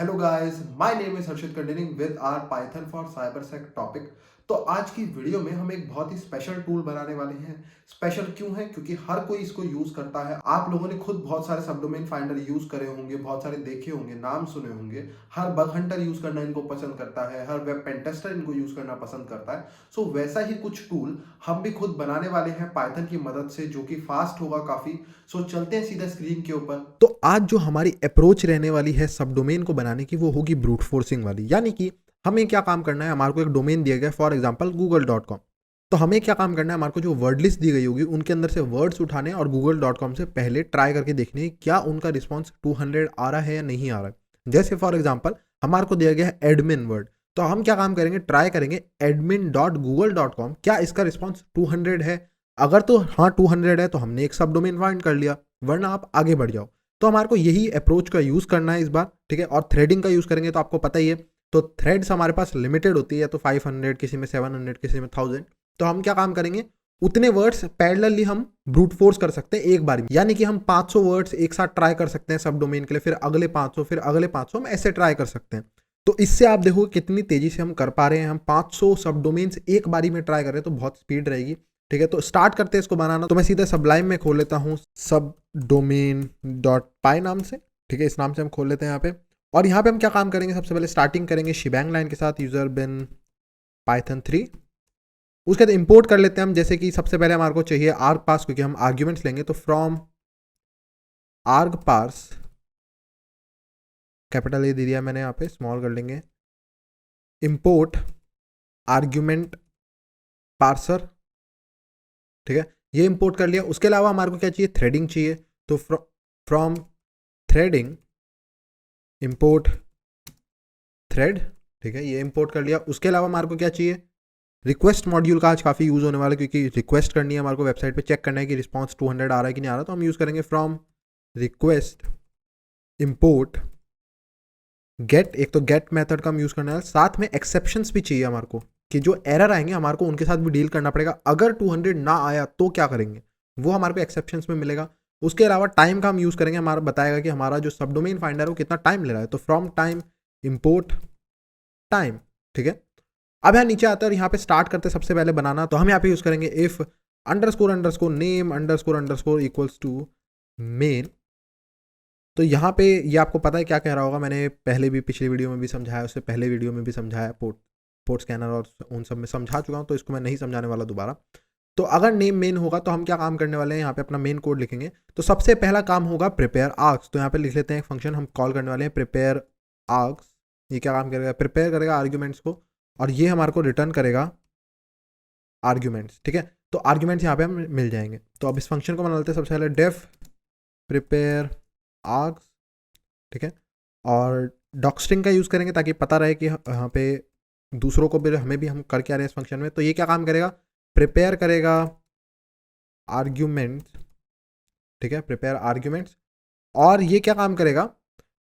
Hello guys, my name is Harshit continuing with our Python for cybersec topic. तो आज की video में हम एक बहुत ही स्पेशल टूल बनाने वाले हैं। स्पेशल क्यों है? क्योंकि हर कोई इसको यूज करता है। आप लोगों ने खुद बहुत सारे सबडोमेन फाइंडर यूज करे होंगे, बहुत सारे देखे होंगे, नाम सुने होंगे। हर बग हंटर यूज करना इनको पसंद करता है, हर वेब पेन टेस्टर इनको यूज करना पसंद करता है। सो वैसा ही कुछ टूल हम भी खुद बनाने वाले हैं पाइथन की मदद से, जो कि फास्ट होगा काफी। सो चलते हैं सीधा स्क्रीन के ऊपर। तो आज जो हमारी अप्रोच रहने वाली है सब डोमेन को बनाने की, वो होगी ब्रूट फोर्सिंग वाली। यानी कि हमें क्या काम करना है, हमारे को एक डोमेन दिया गया फॉर एग्जांपल google.com। तो हमें क्या काम करना है, हमारे को जो वर्ड लिस्ट दी गई होगी उनके अंदर से वर्ड्स उठाने और google.com से पहले ट्राई करके देखने क्या उनका रिस्पॉन्स 200 आ रहा है या नहीं आ रहा है। जैसे फॉर एग्जाम्पल हमारे को दिया गया है एडमिन वर्ड, तो हम क्या काम करेंगे, ट्राई करेंगे admin.google.com, क्या इसका रिस्पॉन्स 200 है। अगर तो हाँ 200 है तो हमने एक सब डोमेन फाइंड कर लिया, वरना आप आगे बढ़ जाओ। तो हमारे को यही अप्रोच का यूज करना है इस बार, ठीक है। और थ्रेडिंग का यूज करेंगे तो आपको पता ही है, तो थ्रेड्स हमारे पास लिमिटेड होती है, तो 500, किसी में 700, किसी में 1000। तो हम क्या काम करेंगे, उतने वर्ड्स पैरेलली हम ब्रूट फोर्स कर सकते हैं एक बार में। यानी कि हम 500 वर्ड्स एक साथ ट्राई कर सकते हैं सब डोमेन के लिए, फिर अगले 500, फिर अगले 500, हम ऐसे ट्राई कर सकते हैं। तो इससे आप देखो कितनी तेजी से हम कर पा रहे हैं। हम 500 सब डोमेन्स एक बारी में ट्राई कर रहे हैं, तो बहुत स्पीड रहेगी, ठीक है। तो स्टार्ट करते हैं इसको बनाना। तो मैं सीधे सबलाइम में खोल लेता हूँ सब डोमेन डॉट पाई नाम से, ठीक है। इस नाम से हम खोल लेते हैं यहाँ पे। और यहाँ पे हम क्या काम करेंगे, सबसे पहले स्टार्टिंग करेंगे शिबैंग लाइन के साथ, यूजर बिन पाइथन 3। उसके बाद इंपोर्ट कर लेते हैं हम, जैसे कि सबसे पहले हमारे को चाहिए आर्ग पार्स, क्योंकि हम आर्ग्यूमेंट्स लेंगे। तो फ्रॉम आर्ग पार्स, कैपिटल ए दे दिया मैंने, यहाँ पे स्मॉल कर लेंगे, इंपोर्ट आर्ग्यूमेंट पार्सर, ठीक है। ये इंपोर्ट कर लिया। उसके अलावा हमारे को क्या चाहिए, थ्रेडिंग चाहिए। तो फ्रॉम थ्रेडिंग इंपोर्ट थ्रेड, ठीक है, ये इंपोर्ट कर लिया। उसके अलावा हमारे को क्या चाहिए, रिक्वेस्ट मॉड्यूल का आज काफ़ी यूज़ होने वाला है, क्योंकि रिक्वेस्ट करनी है हमारे को, वेबसाइट पे चेक करना है कि रिस्पॉन्स 200 आ रहा है कि नहीं आ रहा। तो हम यूज़ करेंगे फ्रॉम रिक्वेस्ट इंपोर्ट गेट। एक तो गेट मेथड का हम यूज़ करने वाले, साथ में एक्सेप्शंस भी चाहिए हमारे को, कि जो एरर आएंगे हमारे को उनके साथ भी डील करना पड़ेगा। अगर 200 ना आया तो क्या करेंगे, वो हमारे को एक्सेप्शंस में मिलेगा। उसके अलावा टाइम का हम यूज़ करेंगे, हमारा बताएगा कि हमारा जो सब डोमेन फाइंडर है वो कितना टाइम ले रहा है। तो फ्रॉम टाइम इंपोर्ट टाइम, ठीक है। अब यहाँ नीचे आता है और यहाँ पे स्टार्ट करते सबसे पहले बनाना। तो हम यहाँ पे यूज़ करेंगे if underscore underscore name underscore underscore equals to main. तो यहाँ पे ये आपको पता है क्या कह रहा होगा, मैंने पहले भी पिछली वीडियो में भी समझाया, उससे पहले वीडियो में भी समझाया, पोर्ट स्कैनर और उन सब में समझा चुका हूँ, तो इसको मैं नहीं समझाने वाला दोबारा। तो अगर नेम मेन होगा तो हम क्या काम करने वाले हैं, यहाँ पे अपना मेन कोड लिखेंगे। तो सबसे पहला काम होगा प्रिपेयर आर्ग्स। तो यहाँ पे लिख लेते हैं एक फंक्शन हम कॉल करने वाले हैं, प्रिपेयर आर्ग्स। ये क्या काम करेगा, प्रिपेयर करेगा आर्ग्यूमेंट्स को, और ये हमारे को रिटर्न करेगा आर्ग्यूमेंट्स, ठीक है। तो आर्ग्यूमेंट्स यहाँ पे हम मिल जाएंगे। तो अब इस फंक्शन को बना लेते हैं सबसे पहले, डेफ प्रिपेयर आर्ग्स, ठीक है। और डॉक्स्ट्रिंग का यूज़ करेंगे ताकि पता रहे कि यहाँ पे दूसरों को भी, हमें भी हम कर क्या रहे हैं इस फंक्शन में। तो ये क्या काम करेगा, प्रिपेयर करेगा आर्ग्यूमेंट्स, ठीक है, प्रिपेयर आर्ग्यूमेंट्स। और ये क्या काम करेगा,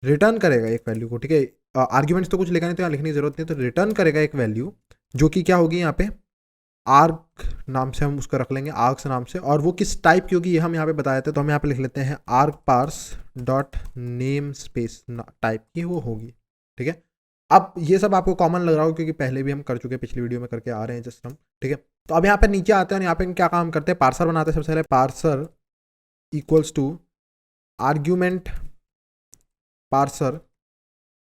रिटर्न करेगा एक वैल्यू को, ठीक है। आर्ग्यूमेंट्स तो कुछ लिखा नहीं, तो यहाँ लिखने की जरूरत नहीं, तो रिटर्न करेगा एक वैल्यू जो कि क्या होगी यहाँ पे आर्ग नाम से, हम उसका रख लेंगे आर्ग्स नाम से। और वो किस टाइप की होगी ये हम यहाँ पे बताए थे, तो हम यहाँ पे लिख लेते हैं argparse dot name space type की वो होगी, ठीक है। अब ये सब आपको कॉमन लग रहा हो, क्योंकि पहले भी हम कर चुके हैं, पिछली वीडियो में करके आ रहे हैं जस्ट हम, ठीक है। तो अब यहाँ पे नीचे आते हैं और यहाँ पे क्या काम करते हैं, पार्सर बनाते हैं सबसे पहले। Parser equals to argument parser,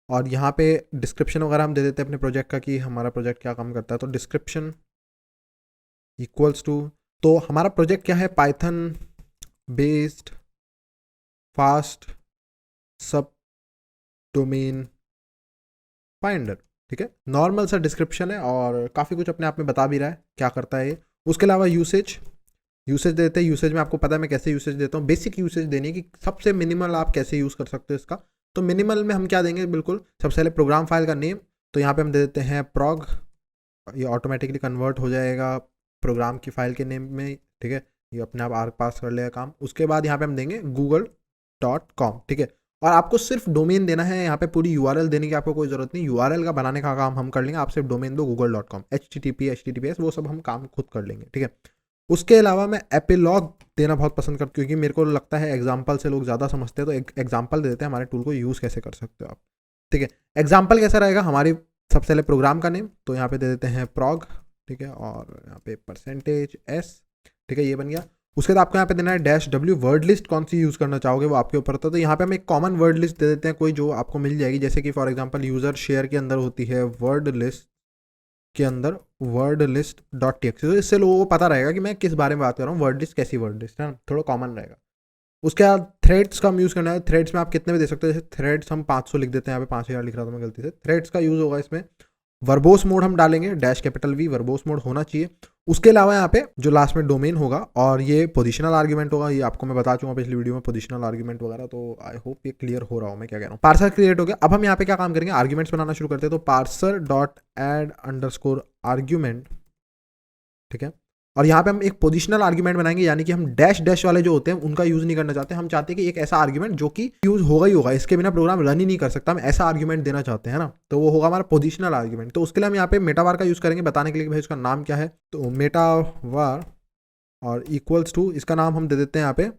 और यहाँ पे डिस्क्रिप्शन वगैरह हम दे देते हैं अपने प्रोजेक्ट का, कि हमारा प्रोजेक्ट क्या काम करता है। तो डिस्क्रिप्शन इक्वल्स टू, तो हमारा प्रोजेक्ट क्या है, पाइथन बेस्ड फास्ट सब डोमेन फाइंडर, ठीक है। नॉर्मल सा डिस्क्रिप्शन है और काफ़ी कुछ अपने आप में बता भी रहा है क्या करता है ये। उसके अलावा यूसेज देते हैं। यूसेज में आपको पता है मैं कैसे यूसेज देता हूँ, बेसिक यूसेज देने की, सबसे मिनिमल आप कैसे यूज़ कर सकते हो इसका। तो मिनिमल में हम क्या देंगे, बिल्कुल सबसे पहले प्रोग्राम फाइल का नेम, तो यहाँ पे हम दे देते हैं prog, ये ऑटोमेटिकली कन्वर्ट हो जाएगा प्रोग्राम की फाइल के नेम में, ठीक है। ये अपने आप आर्ग पास कर लेगा काम। उसके बाद यहाँ पे हम देंगे google.com, ठीक है। और आपको सिर्फ डोमेन देना है, यहाँ पे पूरी यूआरएल देने की आपको कोई जरूरत नहीं, यूआरएल का बनाने का काम हम कर लेंगे। आप सिर्फ डोमेन दो google.com, https वो सब हम काम खुद कर लेंगे, ठीक है। उसके अलावा मैं एपिलॉग देना बहुत पसंद करता हूँ, क्योंकि मेरे को लगता है एग्जाम्पल से लोग ज़्यादा समझते हैं, तो एग्जाम्पल दे देते हैं हमारे टूल को यूज़ कैसे कर सकते हो आप। ठीक है। एग्जाम्पल कैसा रहेगा, हमारी सबसे पहले प्रोग्राम का नेम, तो यहाँ पे दे देते हैं prog, ठीक है, और यहाँ पे %s, ठीक है, ये बन गया। उसके बाद आपको यहाँ पे देना है -w, वर्ड लिस्ट कौन सी यूज़ करना चाहोगे वो आपके ऊपर होता है। तो यहाँ पे हम एक कॉमन वर्ड लिस्ट दे देते हैं कोई, जो आपको मिल जाएगी, जैसे कि फॉर एग्जांपल यूज़र शेयर के अंदर होती है वर्ड लिस्ट के अंदर वर्ड लिस्ट .txt, तो इससे लोगों को पता रहेगा कि मैं किस बारे में बात कर रहा हूँ, वर्ड लिस्ट कैसी वर्ड लिस्ट है ना, थोड़ा कॉमन रहेगा। उसके बाद थ्रेड्स का हम यूज़ करना है। थ्रेड्स में आप कितने भी दे सकते हो, जैसे थ्रेड्स हम 500 लिख देते हैं, यहाँ पे 5000 लिख रहा था मैं गलती से। थ्रेड्स का यूज़ होगा इसमें। वर्बोस मोड हम डालेंगे -V, वर्बोस मोड होना चाहिए। उसके अलावा यहाँ पे जो लास्ट में डोमेन होगा और ये पोजिशनल आर्ग्यूमेंट होगा, ये आपको मैं बता चुका पिछली वीडियो में पोजिशनल आर्ग्यूमेंट वगैरह, तो आई होप ये क्लियर हो रहा हूँ मैं क्या कह रहा हूँ। पार्सर क्रिएट हो गया। अब हम यहाँ पे क्या काम करेंगे, आर्ग्यूमेंट्स बनाना शुरू करते हैं। तो parser.add_argument, ठीक है, और यहाँ पे हम एक पोजिशनल आर्ग्यूमेंट बनाएंगे, यानी कि हम डैश वाले जो होते हैं उनका यूज नहीं करना चाहते। हम चाहते हैं कि एक ऐसा आर्ग्यूमेंट जो कि यूज होगा ही होगा, इसके बिना प्रोग्राम रन ही नहीं कर सकता, हम ऐसा आर्ग्यूमेंट देना चाहते हैं ना, तो वो होगा हमारा पोजिशनल आर्ग्यूमेंट। तो उसके लिए हम यहाँ पे मेटावार का यूज करेंगे बताने के लिए कि भाई इसका नाम क्या है। तो मेटावार और इक्वल्स टू, इसका नाम हम दे देते हैं यहाँ पे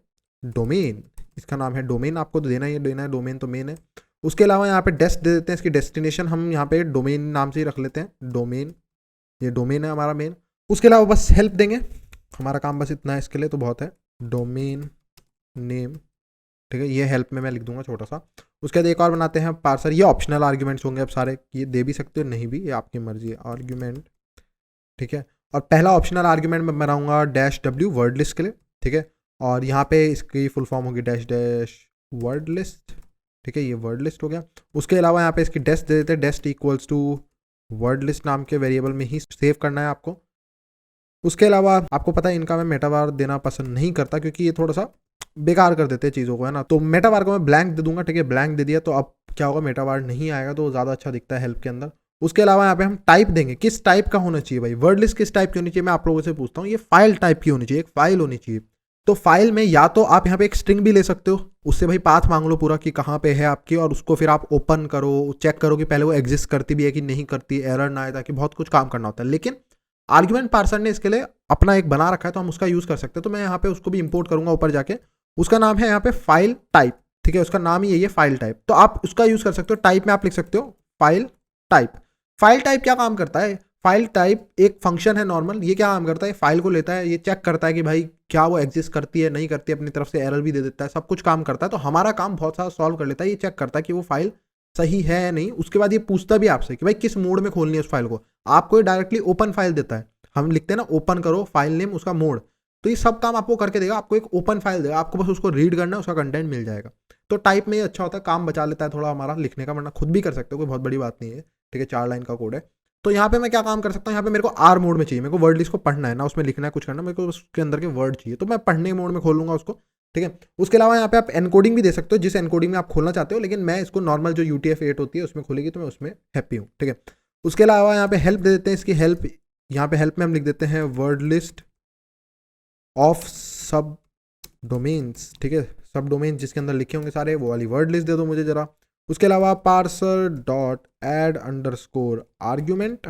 डोमेन, इसका नाम है डोमेन, आपको तो देना ही देना है, डोमेन तो मेन है। उसके अलावा यहाँ पे डेस्ट दे देते हैं, इसकी डेस्टिनेशन हम यहाँ पे डोमेन नाम से ही रख लेते हैं, डोमेन, ये डोमेन है हमारा मेन। उसके अलावा बस हेल्प देंगे, हमारा काम बस इतना है इसके लिए, तो बहुत है, डोमेन नेम, ठीक है, ये हेल्प में मैं लिख दूंगा छोटा सा। उसके बाद एक और बनाते हैं पार्सर, ये ऑप्शनल आर्ग्यूमेंट्स होंगे अब सारे, ये दे भी सकते हो नहीं भी, ये आपकी मर्जी है, आर्ग्यूमेंट, ठीक है। और पहला ऑप्शनल आर्ग्यूमेंट मैं बनाऊंगा -w, वर्ड लिस्ट के लिए, ठीक है, और यहाँ पे इसकी फुल फॉर्म होगी वर्ड लिस्ट, ठीक है, ये वर्ड लिस्ट हो गया। उसके अलावा यहाँ पे इसकी डेस्ट दे देते हैं, डेस्ट इक्वल्स टू वर्ड लिस्ट नाम के वेरिएबल में ही सेव करना है आपको। उसके अलावा आपको पता है इनका मैं मेटावार देना पसंद नहीं करता, क्योंकि ये थोड़ा सा बेकार कर देते हैं चीज़ों को, है ना, तो मेटावार को मैं ब्लैंक दे दूंगा, ठीक है, ब्लैंक दे दिया, तो अब क्या होगा, मेटावार नहीं आएगा, तो ज़्यादा अच्छा दिखता है हेल्प के अंदर। उसके अलावा यहाँ पे हम टाइप देंगे, किस टाइप का होना चाहिए भाई, वर्ड लिस्ट किस टाइप की होनी चाहिए, मैं आप लोगों से पूछता हूँ, ये फाइल टाइप की होनी चाहिए, एक फाइल होनी चाहिए। तो फाइल में या तो आप यहाँ पे एक स्ट्रिंग भी ले सकते हो, उससे भाई पाथ मांग लो पूरा कि कहाँ पे है आपकी, और उसको फिर आप ओपन करो, चेक करो कि पहले वो एग्जिस्ट करती भी है कि नहीं करती, एरर ना आए, ताकि बहुत कुछ काम करना होता है। लेकिन आर्ग्यूमेंट पार्सर ने इसके लिए अपना एक बना रखा है, तो हम उसका यूज कर सकते हैं। तो मैं यहाँ पे उसको भी इंपोर्ट करूंगा ऊपर जाके, उसका नाम है यहाँ पे फाइल टाइप, ठीक है, उसका नाम ही यही है फाइल टाइप, तो आप उसका यूज कर सकते हो। टाइप में आप लिख सकते हो फाइल टाइप। फाइल टाइप क्या काम करता है, फाइल टाइप एक फंक्शन है नॉर्मल, ये क्या काम करता है, फाइल को लेता है, ये चेक करता है कि भाई क्या वो एग्जिस्ट करती है नहीं करती है, अपनी तरफ से एरर भी दे देता है, सब कुछ काम करता है। तो हमारा काम बहुत सारा सॉल्व कर लेता है, ये चेक करता है कि वो फाइल सही है या नहीं। उसके बाद ये पूछता भी आपसे कि भाई किस मोड में खोलनी है उस फाइल को, आपको डायरेक्टली ओपन फाइल देता है, हम लिखते हैं ना ओपन करो फाइल नेम, उसका मोड, तो ये सब काम आपको करके देगा, आपको एक ओपन फाइल देगा, आपको बस उसको रीड करना है, उसका कंटेंट मिल जाएगा। तो टाइप में ये अच्छा होता है, काम बचा लेता है थोड़ा हमारा लिखने का, वरना खुद भी कर सकते हो, कोई बहुत बड़ी बात नहीं है, ठीक है, 4 लाइन का कोड है। तो यहाँ पे मैं क्या काम कर सकता हूँ, यहाँ पे मेरे को आर मोड में चाहिए, मेरे को वर्ड लिस्ट को पढ़ना है ना, उसमें लिखना है कुछ करना, मेरे को उसके अंदर के वर्ड चाहिए, तो मैं पढ़ने मोड में खोलूंगा उसको, ठीक है। उसके अलावा यहाँ पे आप एनकोडिंग भी दे सकते हो, जिस एनकोडिंग में आप खोलना चाहते हो, लेकिन मैं इसको नॉर्मल जो UTF-8 होती है उसमें खोलेगी, तो मैं उसमें हैप्पी हूँ, ठीक है। उसके अलावा यहाँ पे हेल्प दे देते हैं, इसकी हेल्प, यहाँ पे हेल्प में हम लिख देते हैं वर्ड लिस्ट ऑफ सब डोमेन्स, ठीक है, सब डोमेन जिसके अंदर लिखे होंगे सारे, वो वाली वर्ड लिस्ट दे दो मुझे जरा। उसके अलावा parser.add_argument,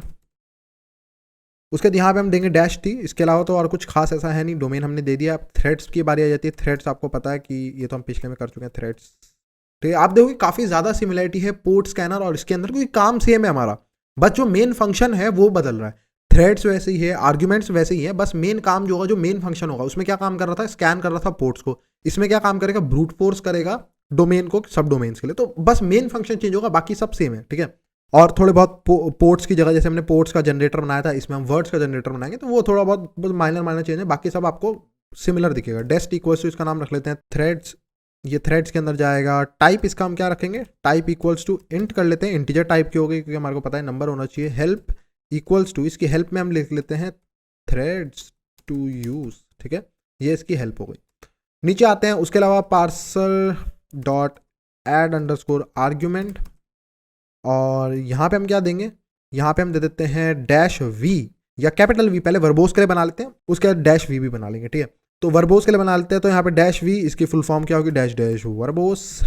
उसके यहाँ पे हम देंगे -t। इसके अलावा तो और कुछ खास ऐसा है नहीं, डोमेन हमने दे दिया। थ्रेड्स की बारी आ जाती है, थ्रेड्स आपको पता है कि ये तो हम पिछले में कर चुके हैं थ्रेड्स, ठीक है। आप देखोगे काफ़ी ज़्यादा सिमिलरिटी है पोर्ट स्कैनर और इसके अंदर, क्योंकि काम सेम है हमारा, बस जो मेन फंक्शन है वो बदल रहा है। थ्रेड्स वैसे ही है, आर्ग्यूमेंट्स वैसे ही है, बस मेन काम जो होगा, जो मेन फंक्शन होगा, उसमें क्या काम कर रहा था, स्कैन कर रहा था पोर्ट्स को, इसमें क्या काम करेगा, ब्रूट फोर्स करेगा डोमेन को सब डोमेन्स के लिए। तो बस मेन फंक्शन चेंज होगा, बाकी सब सेम है, ठीक है। और थोड़े बहुत पोर्ट्स की जगह, जैसे हमने पोर्ट्स का जनरेटर बनाया था, इसमें हम वर्ड्स का जनरेटर बनाएंगे, तो वो थोड़ा बहुत माइनर चेंज है, बाकी सब आपको सिमिलर दिखेगा। डेस्ट इक्वल्स टू, इसका नाम रख लेते हैं थ्रेड्स, ये थ्रेड्स के अंदर जाएगा। टाइप इसका हम क्या रखेंगे, टाइप इक्वल्स टू इंट कर लेते हैं, इंटीजर टाइप की होगी, क्योंकि हमारे को पता है नंबर होना चाहिए। हेल्प इक्वल्स टू, इसकी हेल्प में हम लिख लेते हैं थ्रेड्स टू यूज, ठीक है, ये इसकी हेल्प हो गई। नीचे आते हैं, उसके अलावा parser.add_argument, और यहाँ पे हम क्या देंगे, यहाँ पे हम दे देते हैं -v या V, पहले वर्बोस के लिए बना लेते हैं, उसके बाद -v भी बना लेंगे, ठीक है। तो वर्बोस के लिए बना लेते हैं, तो यहाँ पे -v, इसकी फुल फॉर्म क्या होगी, -वर्बोस,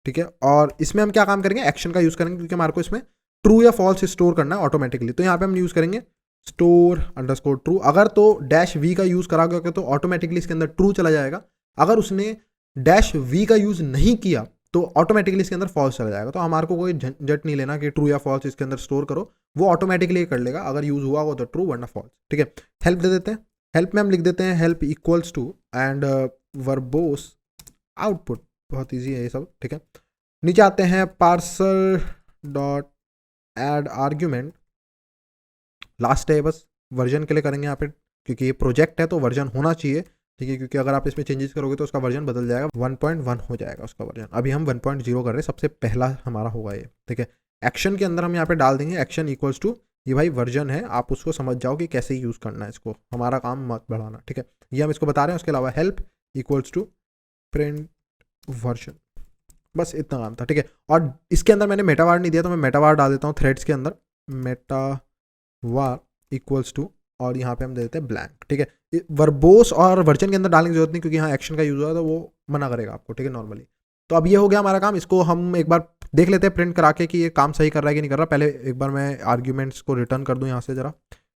ठीक है। और इसमें हम क्या काम करेंगे, एक्शन का यूज करेंगे, क्योंकि हमारे को इसमें ट्रू या फॉल्स स्टोर करना है ऑटोमेटिकली। तो यहाँ पे हम यूज करेंगे store_true। अगर तो -v का यूज करा गया तो ऑटोमेटिकली इसके अंदर ट्रू चला जाएगा। अगर उसने -v का यूज नहीं किया तो ऑटोमेटिकली इसके अंदर फॉल्स चला जाएगा। तो हमारे को कोई झंझट नहीं लेना कि ट्रू या फॉल्स इसके अंदर स्टोर करो, वो ऑटोमेटिकली कर लेगा, अगर यूज हुआ हो तो ट्रू वरना फॉल्स। ठीक है, हेल्प दे देते हैं। हेल्प में हम लिख देते हैं help equals to and verbose output, बहुत ईजी है ये सब। ठीक है, नीचे आते हैं parser dot add argument, last है बस, वर्जन के लिए करेंगे यहाँ पे, क्योंकि ये प्रोजेक्ट है तो वर्जन होना चाहिए। ठीक है, क्योंकि अगर आप इसमें चेंजेस करोगे तो उसका वर्जन बदल जाएगा, 1.1 हो जाएगा उसका वर्जन। अभी हम 1.0 कर रहे हैं, सबसे पहला हमारा होगा ये। ठीक है, एक्शन के अंदर हम यहाँ पे डाल देंगे एक्शन इक्वल्स टू, ये भाई वर्जन है, आप उसको समझ जाओ कि कैसे यूज़ करना है इसको, हमारा काम मत बढ़ाना। ठीक है, ये हम इसको बता रहे हैं। उसके अलावा help equals to print version, बस इतना काम था। ठीक है, और इसके अंदर मैंने मेटावार नहीं दिया तो मैं मेटावार डाल देता हूँ थ्रेड्स के अंदर, मेटावार इक्वल्स टू, और यहाँ पे हम दे देते हैं ब्लैंक। ठीक है, वर्बोस और वर्जन के अंदर डालने की जरूरत नहीं, क्योंकि यहाँ एक्शन का यूज हुआ है तो वो मना करेगा आपको। ठीक है, नॉर्मली। तो अब ये हो गया हमारा काम, इसको हम एक बार देख लेते हैं प्रिंट करा के कि ये काम सही कर रहा है कि नहीं कर रहा। पहले एक बार मैं आर्ग्यूमेंट्स को रिटर्न कर दूं यहाँ से जरा।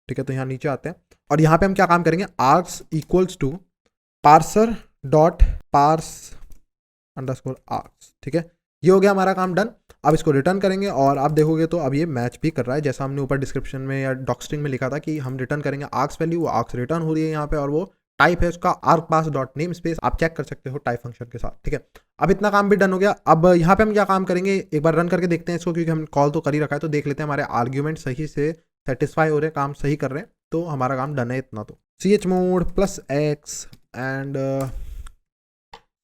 ठीक है, तो यहाँ नीचे आते हैं और यहाँ पे हम क्या काम करेंगे, args equals to parser dot parse underscore args. ठीक है, ये हो गया हमारा काम डन। अब इसको रिटर्न करेंगे और आप देखोगे तो अब ये मैच भी कर रहा है, जैसा हमने ऊपर डिस्क्रिप्शन में या डॉक्स्ट्रिंग में लिखा था कि हम रिटर्न करेंगे आर्क्स वैल्यू, वो आर्क्स रिटर्न हो रही है यहाँ पे, और वो टाइप है उसका आर्क पास डॉट नेम स्पेस, आप चेक कर सकते हो टाइप फंक्शन के साथ। ठीक है, अब इतना काम भी डन हो गया। अब यहाँ पे हम क्या काम करेंगे, एक बार रन करके देखते हैं इसको, क्योंकि हम कॉल तो कर ही रखा है, तो देख लेते हैं हमारे आर्ग्यूमेंट सही से सेटिस्फाई हो रहे हैं, काम सही कर रहे हैं, तो हमारा काम डन है इतना। तो chmod +x एंड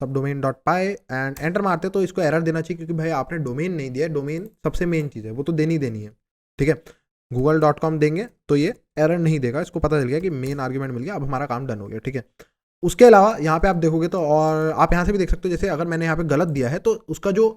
सब domain dot pi and enter मारते तो इसको एरर देना चाहिए, क्योंकि भाई आपने डोमेन नहीं दिया है, डोमेन सबसे मेन चीज़ है, वो तो देनी देनी है। ठीक है, google.com देंगे तो ये एरर नहीं देगा, इसको पता चल गया कि मेन आर्ग्यूमेंट मिल गया, अब हमारा काम डन हो गया। ठीक है, उसके अलावा यहाँ पे आप देखोगे तो, और आप यहाँ से भी देख सकते हो, जैसे अगर मैंने यहाँ पे गलत दिया है तो उसका जो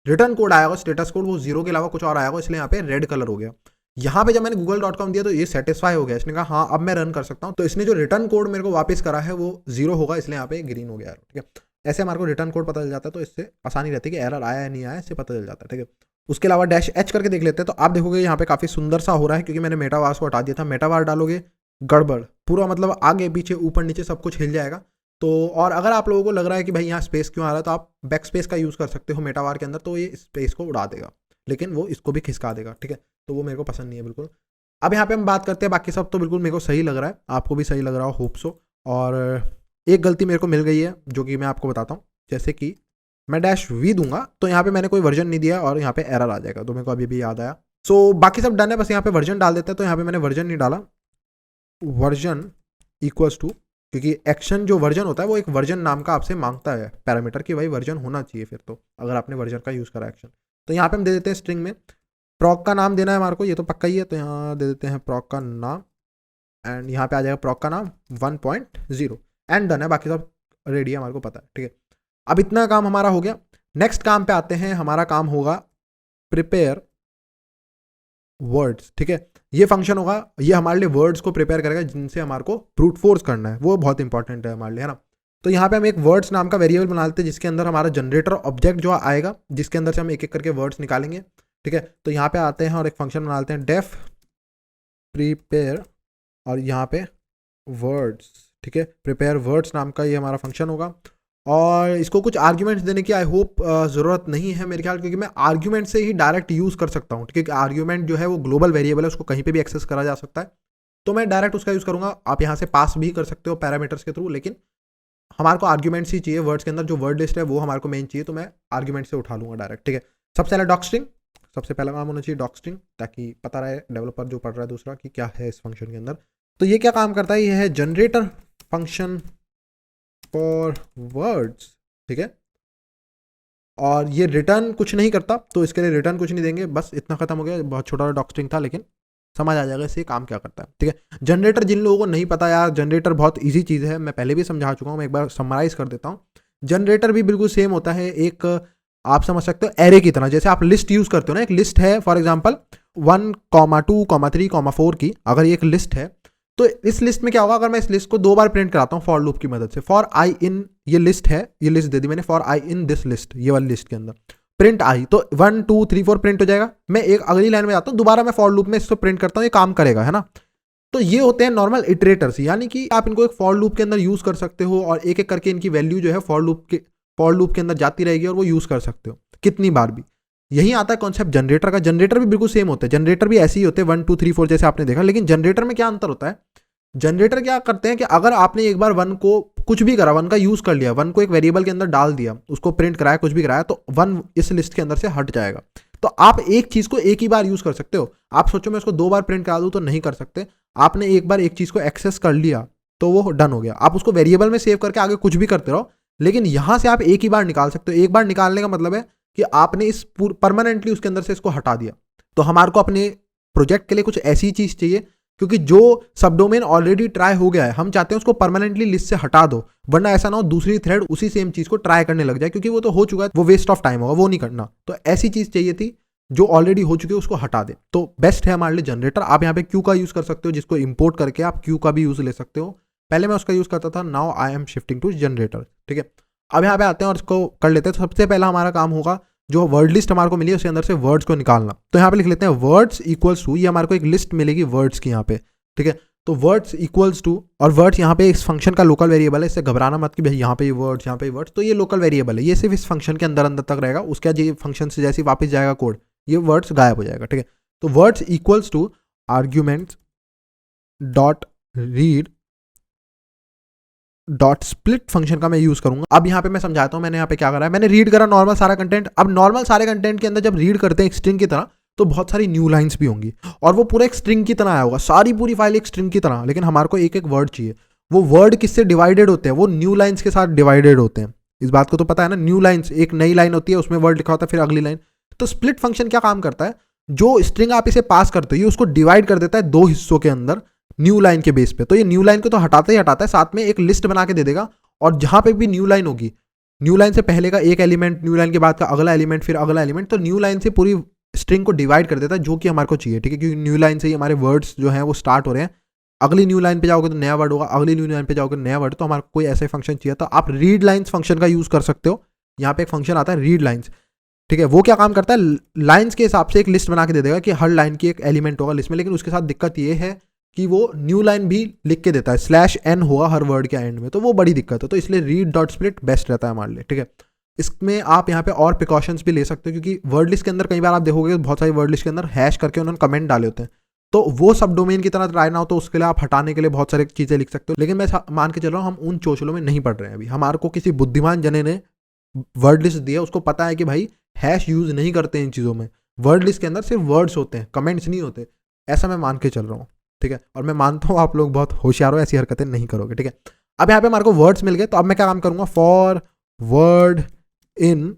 रिटर्न कोड आएगा, स्टेटस कोड, वो 0 के अलावा कुछ और आएगा, इसलिए यहाँ पे रेड कलर हो गया। यहाँ पे जब मैंने google.com दिया तो ये सेटिस्फाई हो गया, इसने कहा हाँ अब मैं रन कर सकता हूँ, तो इसने जो रिटर्न कोड मेरे को वापस करा है वो 0 होगा, इसलिए यहाँ पे ग्रीन हो गया। ठीक है, ऐसे हमारे को रिटर्न कोड पता चल जाता है, तो इससे आसानी रहती है कि एरर आया है नहीं आया, इससे पता चल जाता है। ठीक है, उसके अलावा -h करके देख लेते हैं, तो आप देखोगे यहाँ पे काफी सुंदर सा हो रहा है, क्योंकि मैंने मेटावार को हटा दिया था। मेटावार डालोगे गड़बड़, पूरा मतलब आगे पीछे ऊपर नीचे सब कुछ हिल जाएगा। तो और अगर आप लोगों को लग रहा है कि भाई यहाँ स्पेस क्यों आ रहा है, तो आप बैक स्पेस का यूज कर सकते हो मेटावार के अंदर, तो ये स्पेस को उड़ा देगा, लेकिन वो इसको भी खिसका देगा। ठीक है, तो वो मेरे को पसंद नहीं है बिल्कुल। अब यहाँ पे हम बात करते हैं, बाकी सब तो बिल्कुल मेरे को सही लग रहा है, आपको भी सही लग रहा हो, होप सो। और एक गलती मेरे को मिल गई है जो कि मैं आपको बताता हूँ, जैसे कि मैं -v दूंगा तो यहाँ पे मैंने कोई वर्जन नहीं दिया और यहाँ पे एरर आ जाएगा, तो मेरे को अभी भी याद आया। सो बाकी सब डन है, बस यहाँ पे वर्जन डाल देते हैं। तो यहाँ पे मैंने वर्जन नहीं डाला, वर्जन इक्वल्स टू, क्योंकि एक्शन जो वर्जन होता है वो एक वर्जन नाम का आपसे मांगता है पैरामीटर कि भाई वर्जन होना चाहिए फिर, तो अगर आपने वर्जन का यूज़ करा एक्शन। तो यहाँ पे हम दे देते हैं स्ट्रिंग में प्रॉक का नाम देना है हमारे को, ये तो पक्का ही है, तो यहाँ दे देते हैं प्रॉक का नाम, एंड यहाँ पे आ जाएगा प्रॉक का नाम 1.0 एंड डन है, बाकी सब रेडी है, हमारे को पता है। ठीक है, अब इतना काम हमारा हो गया। नेक्स्ट काम पे आते हैं, हमारा काम होगा प्रिपेयर वर्ड्स। ठीक है, ये फंक्शन होगा, ये हमारे लिए वर्ड्स को प्रिपेयर करेगा जिनसे हमारे को ब्रूट फोर्स करना है, वो बहुत इंपॉर्टेंट है हमारे लिए, है ना। तो यहाँ पे हम एक वर्ड्स नाम का वेरिएबल बना लेते हैं, जिसके अंदर हमारा जनरेटर ऑब्जेक्ट जो आएगा, जिसके अंदर से हम एक एक करके वर्ड्स निकालेंगे। ठीक है, तो यहाँ पे आते हैं और एक फंक्शन बना लेते हैं डेफ प्रिपेयर, और यहाँ पे वर्ड्स। ठीक है, प्रिपेयर वर्ड्स नाम का ये हमारा फंक्शन होगा, और इसको कुछ आर्ग्यूमेंट्स देने की आई होप ज़रूरत नहीं है मेरे ख्याल, क्योंकि मैं आर्ग्यूमेंट से ही डायरेक्ट यूज़ कर सकता हूँ। क्योंकि आर्ग्यूमेंट जो है वो ग्लोबल वेरिएबल है, उसको कहीं पे भी एक्सेस करा जा सकता है, तो मैं डायरेक्ट उसका यूज़ करूँगा। आप यहाँ से पास भी कर सकते हो पैरामीटर्स के थ्रू, लेकिन हमारे को आर्ग्यूमेंट्स ही चाहिए वर्ड्स के अंदर, जो वर्ड लिस्ट है वो हमारे को मेन चाहिए, तो मैं आर्ग्यूमेंट से उठा लूँगा डायरेक्ट। ठीक है, सबसे पहले डॉक्स्ट्रिंग, सबसे पहला काम होना चाहिए डॉक्स्ट्रिंग, ताकि पता रहे डेवलपर जो पढ़ रहा है दूसरा कि क्या है इस फंक्शन के अंदर। तो ये क्या काम करता है, ये है जनरेटर फंक्शन फॉर वर्ड्स। ठीक है, और ये रिटर्न कुछ नहीं करता, तो इसके लिए रिटर्न कुछ नहीं देंगे, बस इतना खत्म हो गया। बहुत छोटा डॉक्स्ट्रिंग था, लेकिन समझ आ जाएगा इससे काम क्या करता है। ठीक है, जनरेटर जिन लोगों को नहीं पता यार, जनरेटर बहुत इजी चीज़ है, मैं पहले भी समझा चुका हूँ, मैं एक बार समराइज कर देता हूँ। जनरेटर भी बिल्कुल सेम होता है, एक आप समझ सकते हो एरे की तरह, जैसे आप लिस्ट यूज़ करते हो ना, एक लिस्ट है फॉर एग्जाम्पल 1, 2, 3, 4 की, अगर ये एक लिस्ट है, तो इस लिस्ट में क्या होगा, अगर मैं इस लिस्ट को 2 बार प्रिंट कराता हूँ फॉर लूप की मदद से, फॉर आई इन, ये लिस्ट है, ये लिस्ट दे दी मैंने, for I in this list, ये वाली लिस्ट के अंदर प्रिंट आई, तो 1, 2, 3, 4 प्रिंट हो जाएगा। मैं एक अगली लाइन में जाता हूँ, दोबारा मैं फॉर लूप में इसको प्रिंट करता हूँ, ये काम करेगा, है ना। तो ये होते हैं नॉर्मल इटरेटर्स, यानी कि आप इनको एक फॉर लूप के अंदर यूज कर सकते हो, और एक एक करके इनकी वैल्यू जो है फॉर लूप के अंदर जाती रहेगी और वो यूज कर सकते हो। कितनी बार भी। यही आता है कॉन्सेप्ट जनरेटर का। जनरेटर भी बिल्कुल सेम होते हैं, जनरेटर भी ऐसे ही होते हैं 1 2 3 4 जैसे आपने देखा, लेकिन जनरेटर में क्या अंतर होता है, जनरेटर क्या करते हैं कि अगर आपने एक बार 1 को कुछ भी करा, 1 का यूज कर लिया, 1 को एक वेरिएबल के अंदर डाल दिया, उसको प्रिंट कराया, कुछ भी कराया, तो 1 इस लिस्ट के अंदर से हट जाएगा। तो आप एक चीज को एक ही बार यूज कर सकते हो। आप सोचो मैं उसको 2 बार प्रिंट करा दूं तो नहीं कर सकते। आपने एक बार एक चीज को एक्सेस कर लिया तो वो डन हो गया। आप उसको वेरिएबल में सेव करके आगे कुछ भी करते रहो, लेकिन यहां से आप एक ही बार निकाल सकते हो। एक बार निकालने का मतलब है कि आपने इस परमानेंटली उसके अंदर से इसको हटा दिया। तो हमारे को अपने प्रोजेक्ट के लिए कुछ ऐसी चीज चाहिए, क्योंकि जो सब डोमेन ऑलरेडी ट्राई हो गया है, हम चाहते हैं उसको परमानेंटली लिस्ट से हटा दो, वरना ऐसा ना हो दूसरी थ्रेड उसी सेम चीज को ट्राई करने लग जाए, क्योंकि वो तो हो चुका है, वो वेस्ट ऑफ टाइम होगा, वो नहीं करना। तो ऐसी चीज चाहिए थी जो ऑलरेडी हो चुकी है उसको हटा दे। तो बेस्ट है हमारे लिए जनरेटर। आप यहाँ पे क्यू का यूज कर सकते हो, जिसको इंपोर्ट करके आप क्यू का भी यूज ले सकते हो। पहले मैं उसका यूज करता था, now I am shifting to generator. ठीक है, अब यहाँ पे आते हैं और इसको कर लेते हैं। तो सबसे पहला हमारा काम होगा, जो वर्ड लिस्ट हमारे को मिली है उसके अंदर से वर्ड्स को निकालना। तो यहाँ पे लिख लेते हैं वर्ड्स इक्वल्स टू, ये हमारे को एक लिस्ट मिलेगी वर्ड्स की यहाँ पे। ठीक है, तो वर्ड्स इक्वल्स टू, और वर्ड्स यहाँ पे इस फंक्शन का लोकल वेरिएबल है, इससे घबराना मत कि भाई यहाँ पे वर्ड्स, यहाँ पे वर्ड्स, तो ये लोकल वेरिएबल है, ये सिर्फ इस फंक्शन के अंदर अंदर तक रहेगा। उसके बाद ये फंक्शन से जैसे वापस जाएगा कोड, ये वर्ड्स गायब हो जाएगा। ठीक है, तो words equals to arguments dot read dot split function का मैं यूज करूंगा। अब यहाँ पे मैं समझाता हूँ मैंने यहाँ पे क्या करा है। मैंने रीड करा नॉर्मल सारा कंटेंट। अब नॉर्मल सारे कंटेंट के अंदर जब रीड करते हैं एक स्ट्रिंग की तरह, तो बहुत सारी न्यू लाइंस भी होंगी, और वो पूरा एक स्ट्रिंग की तरह आया होगा, सारी पूरी फाइल एक स्ट्रिंग की तरह। लेकिन हमारे को एक एक वर्ड चाहिए। वो वर्ड किससे डिवाइडेड होते हैं, वो न्यू लाइन्स के साथ डिवाइडेड होते हैं। इस बात को तो पता है ना, न्यू लाइन्स, एक नई लाइन होती है उसमें वर्ड लिखा होता है, फिर अगली लाइन। तो स्प्लिट फंक्शन क्या काम करता है, जो स्ट्रिंग आप इसे पास करते हो उसको डिवाइड कर देता है 2 हिस्सों के अंदर न्यू लाइन के बेस पे। तो ये न्यू लाइन को तो हटाता ही हटाता है, साथ में एक लिस्ट बना के दे देगा, और जहां पे भी न्यू लाइन होगी, न्यू लाइन से पहले का एक एलिमेंट, न्यू लाइन के बाद का अगला एलिमेंट, फिर अगला एलिमेंट, तो न्यू लाइन से पूरी स्ट्रिंग को डिवाइड कर देता है, जो कि हमारे को चाहिए। ठीक है, क्योंकि न्यू लाइन से ही हमारे वर्ड्स जो हैं वो स्टार्ट हो रहे हैं। अगली न्यू लाइन पे जाओगे तो नया वर्ड होगा, अगली न्यू लाइन पे जाओगे तो नया वर्ड। तो हमारे को कोई ऐसे फंक्शन चाहिए, तो आप रीड लाइन्स फंक्शन का यूज कर सकते हो। यहाँ पे एक फंक्शन आता है रीड लाइन्स। ठीक है, वो क्या काम करता है, लाइन्स के हिसाब से एक लिस्ट बना के दे देगा कि हर लाइन की एक एलिमेंट होगा लिस्ट में। लेकिन उसके साथ दिक्कत ये है कि वो न्यू लाइन भी लिख के देता है, /n होगा हर वर्ड के एंड में, तो वो बड़ी दिक्कत है। तो इसलिए रीड डॉट स्प्लिट बेस्ट रहता है हमारे लिए। ठीक है, इसमें आप यहाँ पे और प्रिकॉशंस भी ले सकते हो, क्योंकि वर्ड लिस्ट के अंदर कई बार आप देखोगे बहुत सारी वर्ड लिस्ट के अंदर हैश करके उन्होंने कमेंट डाले होते हैं, तो वो सब डोमेन की तरह ट्राई ना हो, तो उसके लिए आप हटाने के लिए बहुत सारी चीज़ें लिख सकते हो। लेकिन मैं मान के चल रहा हूँ हम उन चोचलों में नहीं पढ़ रहे हैं अभी। हमारे को किसी बुद्धिमान जने ने वर्ड लिस्ट दी है, उसको पता है कि भाई हैश यूज नहीं करते हैं इन चीज़ों में। वर्ड लिस्ट के अंदर सिर्फ वर्ड्स होते हैं, कमेंट्स नहीं होते, ऐसा मैं मान के चल रहा हूँ। ठीक है, और मैं मानता हूँ आप लोग बहुत होशियार हो, ऐसी हरकतें नहीं करोगे। ठीक है, अब यहाँ पे हमारे को वर्ड्स मिल गए, तो अब मैं क्या काम करूंगा, फॉर वर्ड इन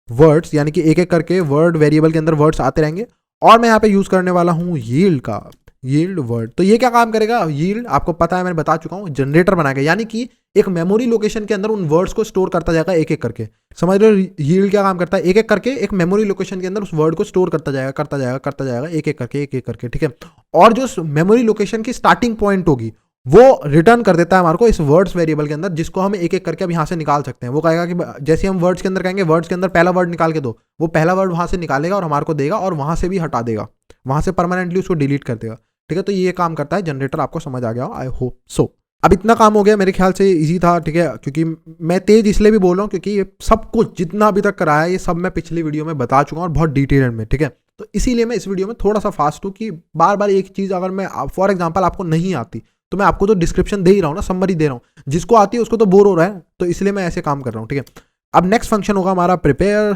वर्ड्स, यानी कि एक एक करके वर्ड वेरिएबल के अंदर वर्ड्स आते रहेंगे। और मैं यहाँ पे यूज करने वाला हूँ यील्ड का, यील्ड वर्ड। तो ये क्या काम करेगा, यील्ड आपको पता है, मैंने बता चुका हूँ, जनरेटर बनाएगा, यानी कि एक मेमोरी लोकेशन के अंदर उन वर्ड्स को स्टोर करता जाएगा एक एक करके। समझ रहे हो, यील्ड क्या काम करता है, एक एक करके एक मेमोरी लोकेशन के अंदर उस वर्ड को स्टोर करता जाएगा, करता जाएगा, करता जाएगा, एक एक करके, एक एक करके। ठीक है, और जो मेमोरी लोकेशन की स्टार्टिंग पॉइंट होगी वो रिटर्न कर देता है हमारे को इस वर्ड्स वेरिएबल के अंदर, जिसको हम एक एक करके अब यहाँ से निकाल सकते हैं। वो कहेगा कि जैसे हम वर्ड्स के अंदर कहेंगे वर्ड्स के अंदर पहला वर्ड निकाल के दो, वो पहला वर्ड वहां से निकालेगा और हमारे को देगा, और वहां से भी हटा देगा, वहां से परमानेंटली उसको डिलीट कर देगा। ठीक है, तो ये काम करता है जनरेटर। आपको समझ आ गया हो, आई होप सो। अब इतना काम हो गया, मेरे ख्याल से इजी था। ठीक है, क्योंकि मैं तेज इसलिए भी बोल रहा हूँ क्योंकि ये सब कुछ जितना अभी तक कराया ये सब मैं पिछली वीडियो में बता चुका हूँ, और बहुत डिटेल में। ठीक है, तो इसीलिए मैं इस वीडियो में थोड़ा सा फास्ट हूँ कि बार बार एक चीज़ अगर मैं फॉर एग्जाम्पल आपको नहीं आती तो मैं आपको तो डिस्क्रिप्शन दे ही रहा हूँ ना, समरी दे रहा हूँ। जिसको आती है उसको तो बोर हो रहा है, तो इसलिए मैं ऐसे काम कर रहा हूँ। ठीक है, अब नेक्स्ट फंक्शन होगा हमारा प्रिपेयर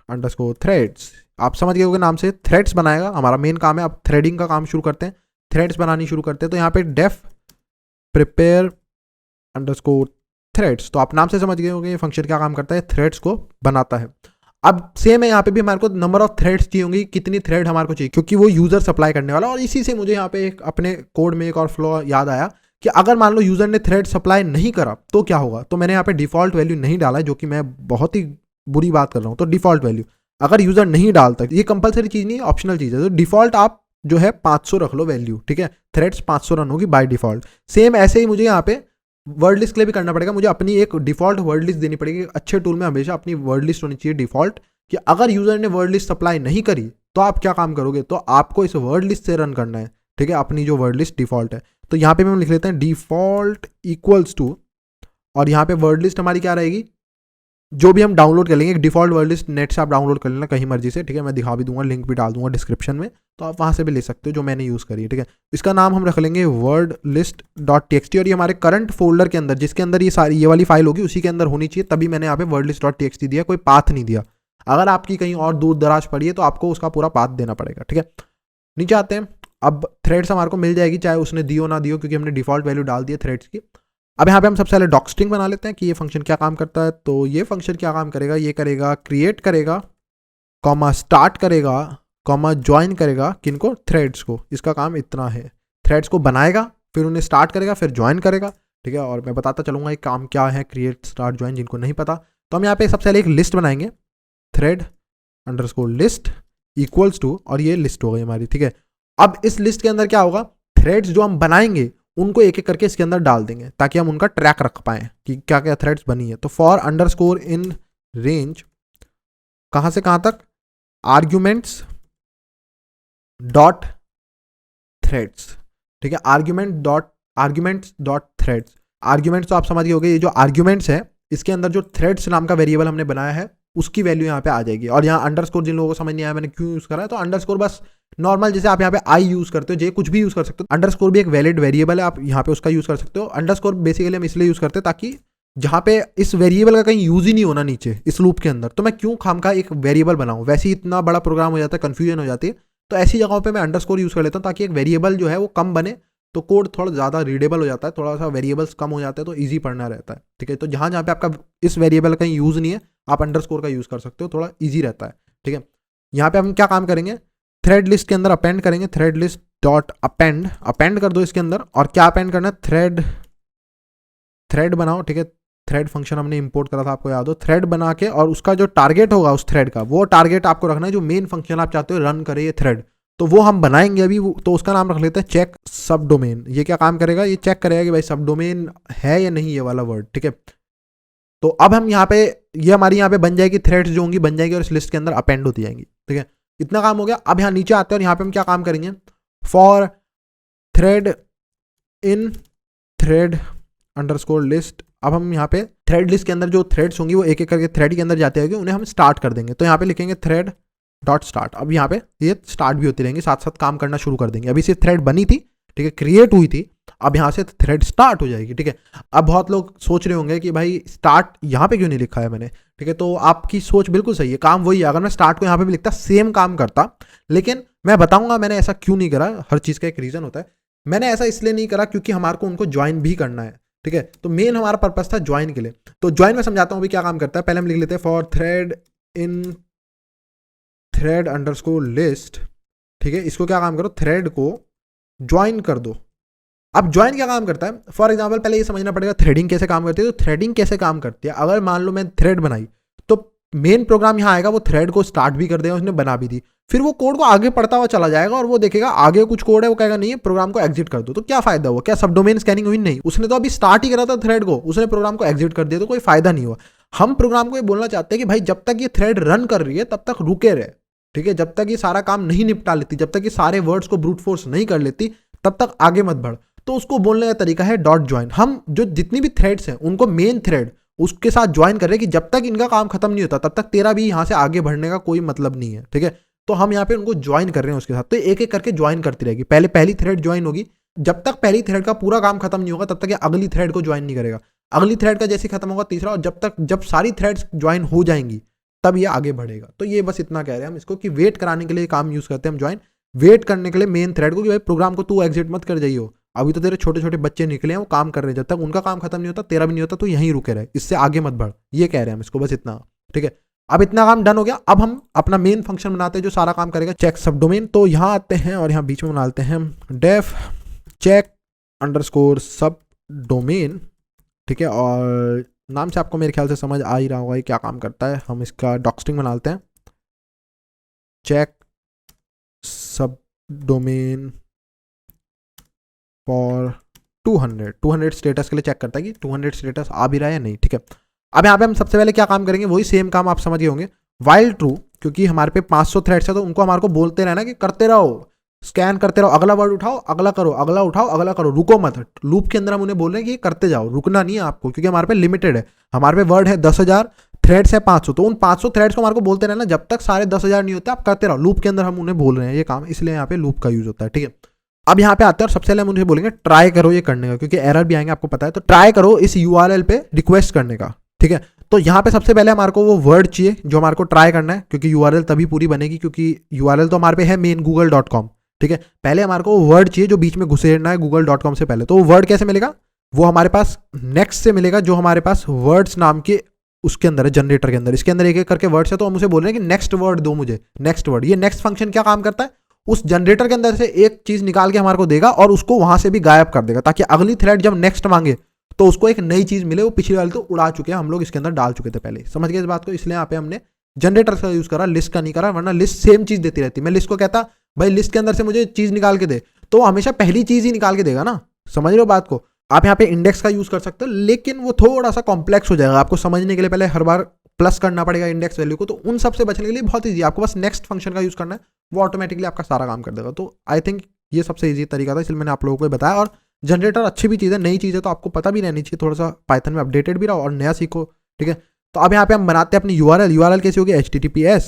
अंडरस्कोर थ्रेड्स। आप समझ गए होंगे नाम से, थ्रेड्स बनाएगा। हमारा मेन काम है, अब थ्रेडिंग का काम शुरू करते हैं, थ्रेड्स बनानी शुरू करते हैं। तो यहाँ पे डेफ प्रिपेयर अंडरस्कोर थ्रेड्स, तो आप नाम से समझ गए होंगे ये फंक्शन क्या काम करता है, थ्रेड्स को बनाता है। अब सेम है यहाँ पे भी, हमारे को नंबर ऑफ थ्रेड्स चाहिए होंगी, कितनी थ्रेड हमारे को चाहिए, क्योंकि वो यूजर सप्लाई करने वाला। और इसी से मुझे यहाँ पे एक अपने कोड में एक और फ्लॉ याद आया कि अगर मान लो यूजर ने थ्रेड सप्लाई नहीं करा तो क्या होगा। तो मैंने यहाँ पे डिफॉल्ट वैल्यू नहीं डाला है, जो कि मैं बहुत ही बुरी बात कर रहा हूँ। तो डिफॉल्ट वैल्यू अगर यूजर नहीं डालता, ये कंपलसरी चीज़ नहीं है, ऑप्शनल चीज़ है। तो डिफॉल्ट आप जो है 500 रख लो वैल्यू। ठीक है, थ्रेड्स 500 रन होगी बाय डिफॉल्ट। सेम ऐसे ही मुझे यहाँ पे वर्ड लिस्ट के लिए भी करना पड़ेगा, मुझे अपनी एक डिफॉल्ट वर्ड लिस्ट देनी पड़ेगी। अच्छे टूल में हमेशा अपनी वर्ड लिस्ट होनी चाहिए डिफॉल्ट, कि अगर यूजर ने वर्ड लिस्ट सप्लाई नहीं करी तो आप क्या काम करोगे, तो आपको इस वर्ड लिस्ट से रन करना है। ठीक है, अपनी जो वर्ड लिस्ट डिफॉल्ट है। तो यहाँ पे हम लिख लेते हैं डिफॉल्ट इक्वल्स टू, और यहाँ पे वर्ड लिस्ट हमारी क्या रहेगी, जो भी हम डाउनलोड कर लेंगे, एक डिफॉल्ट वर्ड लिस्ट नेट से आप डाउनलोड कर लेना कहीं मर्जी से, ठीक है। मैं दिखा भी दूंगा, लिंक भी डाल दूंगा डिस्क्रिप्शन में, तो आप वहाँ से भी ले सकते हो, जो मैंने यूज़ करी है, ठीक है। इसका नाम हम रख लेंगे वर्ड लिस्ट डॉट टी और ये हमारे करंट फोल्डर के अंदर, जिसके अंदर ये वाली फाइल होगी उसी के अंदर होनी चाहिए, तभी मैंने यहाँ पे वर्ड लिस्ट डॉट टी दिया, कोई पाथ नहीं दिया। अगर आपकी कहीं और दूर दराज पड़ी है तो आपको उसका पूरा पाथ देना पड़ेगा, ठीक है। नीचे आते हैं, अब थ्रेड्स हमारे को मिल जाएगी, चाहे उसने दियो ना दियो, क्योंकि हमने डिफॉल्ट वैल्यू डाल दी है थ्रेड्स की। अब यहाँ पे हम सबसे पहले डॉक स्ट्रिंग बना लेते हैं कि ये फंक्शन क्या काम करता है। तो ये फंक्शन क्या काम करेगा, ये करेगा क्रिएट करेगा, कॉमा स्टार्ट करेगा, कॉमा ज्वाइन करेगा, किनको, थ्रेड्स को। इसका काम इतना है, थ्रेड्स को बनाएगा, फिर उन्हें स्टार्ट करेगा, फिर ज्वाइन करेगा, ठीक है। और मैं बताता चलूँगा ये काम क्या है, क्रिएट स्टार्ट ज्वाइन, जिनको नहीं पता। तो हम यहाँ पे सबसे पहले एक लिस्ट बनाएंगे, thread underscore list equals to, और ये लिस्ट हो गई हमारी, ठीक है। अब इस लिस्ट के अंदर क्या होगा, थ्रेड्स जो हम बनाएंगे उनको एक एक करके इसके अंदर डाल देंगे, ताकि हम उनका ट्रैक रख पाएं कि क्या क्या थ्रेड्स बनी है। तो फॉर अंडरस्कोर इन रेंज, कहाँ से कहाँ तक, आर्ग्यूमेंट्स डॉट थ्रेड्स, ठीक है। आर्ग्यूमेंट्स डॉट थ्रेड्स, आर्ग्यूमेंट्स तो आप समझ गए होंगे, ये जो आर्ग्यूमेंट्स है इसके अंदर जो थ्रेड्स नाम का वेरिएबल हमने बनाया है उसकी वैल्यू यहाँ पे आ जाएगी। और यहाँ अंडरस्कोर जिन लोगों को समझ नहीं आया मैंने क्यों यूज करा है, तो अंडरस्कोर बस नॉर्मल, जैसे आप यहाँ पे आई यूज करते हो, जे कुछ भी यूज कर सकते हो। अंडरस्कोर भी एक वैलिड वेरिएबल है, आप यहाँ पे उसका यूज कर सकते हो। अंडरस्कोर बेसिकली हम इसलिए यूज करते हैं ताकि जहाँ पे इस वेरिएबल का कहीं यूज ही नहीं होना नीचे इस लूप के अंदर, तो मैं क्यों खामखा एक वेरिएबल बनाऊं, वैसे ही इतना बड़ा प्रोग्राम हो जाता है, कंफ्यूजन हो जाती है। तो ऐसी जगहों पे मैं अंडरस्कोर यूज कर लेता हूँ ताकि एक वेरिएबल जो है वो कम बने, तो कोड थोड़ा ज़्यादा रीडेबल हो जाता है, थोड़ा सा वेरिएबल्स कम हो जाते हैं तो ईजी पढ़ना रहता है, ठीक है। तो जहाँ जहाँ पे आपका इस वेरिएबल का यूज़ नहीं है आप अंडरस्कोर का यूज़ कर सकते हो, थोड़ा ईजी रहता है, ठीक है। यहाँ पे हम क्या काम करेंगे, थ्रेड लिस्ट के अंदर अपेंड करेंगे, thread list dot append, append कर दो इसके अंदर। और क्या अपेंड करना है, थ्रेड बनाओ, ठीक है। थ्रेड फंक्शन हमने इंपोर्ट करा था, आपको याद हो, थ्रेड बना के, और उसका जो टारगेट होगा उस थ्रेड का, वो टारगेट आपको रखना है जो मेन फंक्शन आप चाहते हो रन करे ये थ्रेड, तो वो हम बनाएंगे अभी। तो उसका नाम रख लेते हैं चेक सब डोमेन। ये क्या काम करेगा, ये चेक करेगा कि भाई सब डोमेन है या नहीं ये वाला वर्ड, ठीक है। तो अब हम यहाँ पे, ये हमारी यहाँ पे बन जाएगी, थ्रेड्स जो होंगी बन जाएगी और इस लिस्ट के अंदर अपेंड होती जाएंगी, ठीक है। इतना काम हो गया। अब यहाँ नीचे आते हैं और यहाँ पे हम क्या काम करेंगे, for thread in thread underscore list. अब हम यहाँ पे थ्रेड लिस्ट के अंदर जो थ्रेड्स होंगी वो एक एक करके थ्रेड के अंदर जाते होंगे, उन्हें हम स्टार्ट कर देंगे। तो यहाँ पे लिखेंगे थ्रेड डॉट स्टार्ट। अब यहाँ पे ये स्टार्ट भी होती रहेंगी, साथ साथ काम करना शुरू कर देंगे। अभी सिर्फ थ्रेड बनी थी, ठीक है, क्रिएट हुई थी, अब यहाँ से थ्रेड स्टार्ट हो जाएगी, ठीक है। अब बहुत लोग सोच रहे होंगे कि भाई स्टार्ट यहाँ पे क्यों नहीं लिखा है मैंने, ठीक है। तो आपकी सोच बिल्कुल सही है, काम वही है। अगर मैं स्टार्ट को यहाँ पे भी लिखता सेम काम करता, लेकिन मैं बताऊंगा मैंने ऐसा क्यों नहीं करा। हर चीज़ का एक रीज़न होता है। मैंने ऐसा इसलिए नहीं करा क्योंकि हमारे को उनको ज्वाइन भी करना है, ठीक है। तो मेन हमारा पर्पस था ज्वाइन के लिए। तो ज्वाइन में समझाता हूँ अभी क्या काम करता है। पहले हम लिख लेते हैं for thread in thread underscore list, ठीक है। इसको क्या काम करो, थ्रेड को ज्वाइन कर दो। अब ज्वाइन क्या काम करता है, फॉर एग्जांपल पहले ये समझना पड़ेगा थ्रेडिंग कैसे काम करती है। तो थ्रेडिंग कैसे काम करती है, अगर मान लो मैं थ्रेड बनाई तो मेन प्रोग्राम यहाँ आएगा, वो थ्रेड को स्टार्ट भी कर देगा, उसने बना भी दी, फिर वो कोड को आगे पढ़ता हुआ चला जाएगा और वो देखेगा आगे कुछ कोड है, वो कहेगा नहीं है, प्रोग्राम को एग्जिट कर दो। तो क्या फायदा हुआ, क्या सब डोमेन स्कैनिंग हुई, नहीं, उसने तो अभी स्टार्ट ही करा था थ्रेड को, उसने प्रोग्राम को एग्जिट कर दिया, तो कोई फायदा नहीं हुआ। हम प्रोग्राम को ये बोलना चाहते हैं कि भाई जब तक ये थ्रेड रन कर रही है तब तक रुके रहे, ठीक है। जब तक ये सारा काम नहीं निपटा लेती, जब तक ये सारे वर्ड्स को ब्रूट फोर्स नहीं कर लेती, तब तक आगे मत बढ़। तो उसको बोलने का तरीका है डॉट ज्वाइन। हम जो जितनी भी थ्रेड्स हैं उनको मेन थ्रेड उसके साथ ज्वाइन कर रहे हैं कि जब तक इनका काम खत्म नहीं होता तब तक तेरा भी यहाँ से आगे बढ़ने का कोई मतलब नहीं है, ठीक है। तो हम यहाँ पे उनको ज्वाइन कर रहे हैं उसके साथ, तो एक एक करके ज्वाइन करती रहेगी। पहले पहली थ्रेड ज्वाइन होगी, जब तक पहली थ्रेड का पूरा काम खत्म नहीं होगा तब तक ये अगली थ्रेड को ज्वाइन नहीं करेगा। अगली थ्रेड का जैसे खत्म होगा तीसरा, और जब सारी थ्रेड्स ज्वाइन हो जाएंगी तब ये आगे बढ़ेगा। तो ये बस इतना कह रहे हैं हम इसको कि वेट कराने के लिए काम यूज करते हैं हम ज्वाइन, वेट करने के लिए मेन थ्रेड को कि भाई प्रोग्राम को तू एग्जिट मत कर जाइयो, अभी तो तेरे छोटे छोटे बच्चे निकले हैं, वो काम कर रहे हैं, जब तक उनका काम खत्म नहीं होता तेरा भी नहीं होता, तो यहीं रुके रहे, इससे आगे मत बढ़। ये कह रहे हैं हम इसको, बस इतना, ठीक है। अब इतना काम डन हो गया। अब हम अपना मेन फंक्शन बनाते हैं जो सारा काम करेगा, चेक सब डोमेन। तो यहाँ आते हैं और यहाँ बीच में बनाते हैं डेफ चेक अंडरस्कोर सब डोमेन, ठीक है। और नाम से आपको मेरे ख्याल से समझ आ ही रहा होगा ये क्या काम करता है। हम इसका डॉक्स्ट्रिंग बनाते हैं, चेक सब डोमेन फॉर 200 स्टेटस के लिए चेक करता है कि 200 स्टेटस आ भी रहा है या नहीं, ठीक है। अब यहाँ पे हम सबसे पहले क्या काम करेंगे, वही सेम काम आप समझ गए होंगे, वाइल ट्रू, क्योंकि हमारे पे 500 थ्रेड्स है तो उनको हमारे को बोलते रहना कि करते रहो, स्कैन करते रहो, अगला वर्ड उठाओ, अगला करो, अगला उठाओ, अगला करो, रुको मत। लूप के अंदर हम उन्हें बोल रहे हैं कि करते जाओ, रुकना नहीं है आपको, क्योंकि हमारे पे लिमिटेड है, हमारे पे वर्ड है 10,000, थ्रेड्स है 500, तो उन 500 थ्रेड्स को हमारे को बोलते रहना जब तक सारे 10,000 नहीं होते, आप करते रहो। लूप के अंदर हम उन्हें बोल रहे हैं ये काम, इसलिए यहाँ पे लूप का यूज होता है, ठीक है। अब यहाँ पे आते हैं और सबसे पहले हम उन्हें बोलेंगे ट्राई करो ये करने का, क्योंकि एरर भी आएंगे आपको पता है। तो ट्राई करो इस यूआरएल पे रिक्वेस्ट करने का, ठीक है। तो यहाँ पे सबसे पहले हमारे को वो वर्ड चाहिए जो हमारे को ट्राई करना है, क्योंकि यूआरएल तभी पूरी बनेगी, क्योंकि यूआरएल तो हमारे पे है मेन google.com, ठीक है। पहले हमारे को वर्ड चाहिए जो बीच में घुसेड़ना है google.com से पहले। तो वो वर्ड कैसे मिलेगा, वो हमारे पास नेक्स्ट से मिलेगा, जो हमारे पास वर्ड्स नाम के उसके अंदर है, जनरेटर के अंदर। इसके अंदर एक एक करके वर्ड्स है, तो हम उसे बोल रहे हैं कि नेक्स्ट वर्ड दो मुझे, नेक्स्ट वर्ड। ये नेक्स्ट फंक्शन क्या काम करता है, उस जनरेटर के अंदर से एक चीज निकाल के हमारे को देगा और उसको वहां से भी गायब कर देगा, ताकि अगली थ्रेड जब नेक्स्ट मांगे तो उसको एक नई चीज मिले। वो पिछली वाली तो उड़ा चुके हैं, हम लोग इसके अंदर डाल चुके थे पहले, समझ गए इस बात को। इसलिए यहाँ पे हमने जनरेटर का यूज करा, लिस्ट का नहीं करा, वरना लिस्ट सेम चीज देती रहती। मैं लिस्ट को कहता भाई लिस्ट के अंदर से मुझे चीज निकाल के दे, तो वो हमेशा पहली चीज ही निकाल के देगा ना, समझ रहे हो बात को। आप यहाँ पे इंडेक्स का यूज कर सकते हो, लेकिन वो थोड़ा सा कॉम्प्लेक्स हो जाएगा, आपको समझने के लिए पहले हर बार प्लस करना पड़ेगा इंडेक्स वैल्यू को। तो उन सब से बचने के लिए बहुत ईजी, आपको बस नेक्स्ट फंक्शन का यूज करना है, वो ऑटोमेटिकली आपका सारा काम कर देगा। तो आई थिंक ये सबसे ईजी तरीका था, इसलिए मैंने आप लोगों को बताया। और जनरेटर अच्छी भी चीज़ है, नई चीज़ है, तो आपको पता भी रहनी चाहिए, थोड़ा सा पाइथन में अपडेटेड भी रहो और नया सीखो, ठीक है। तो अब यहाँ पे हम बनाते हैं अपनी यूआरएल कैसे होगी, HTTPS।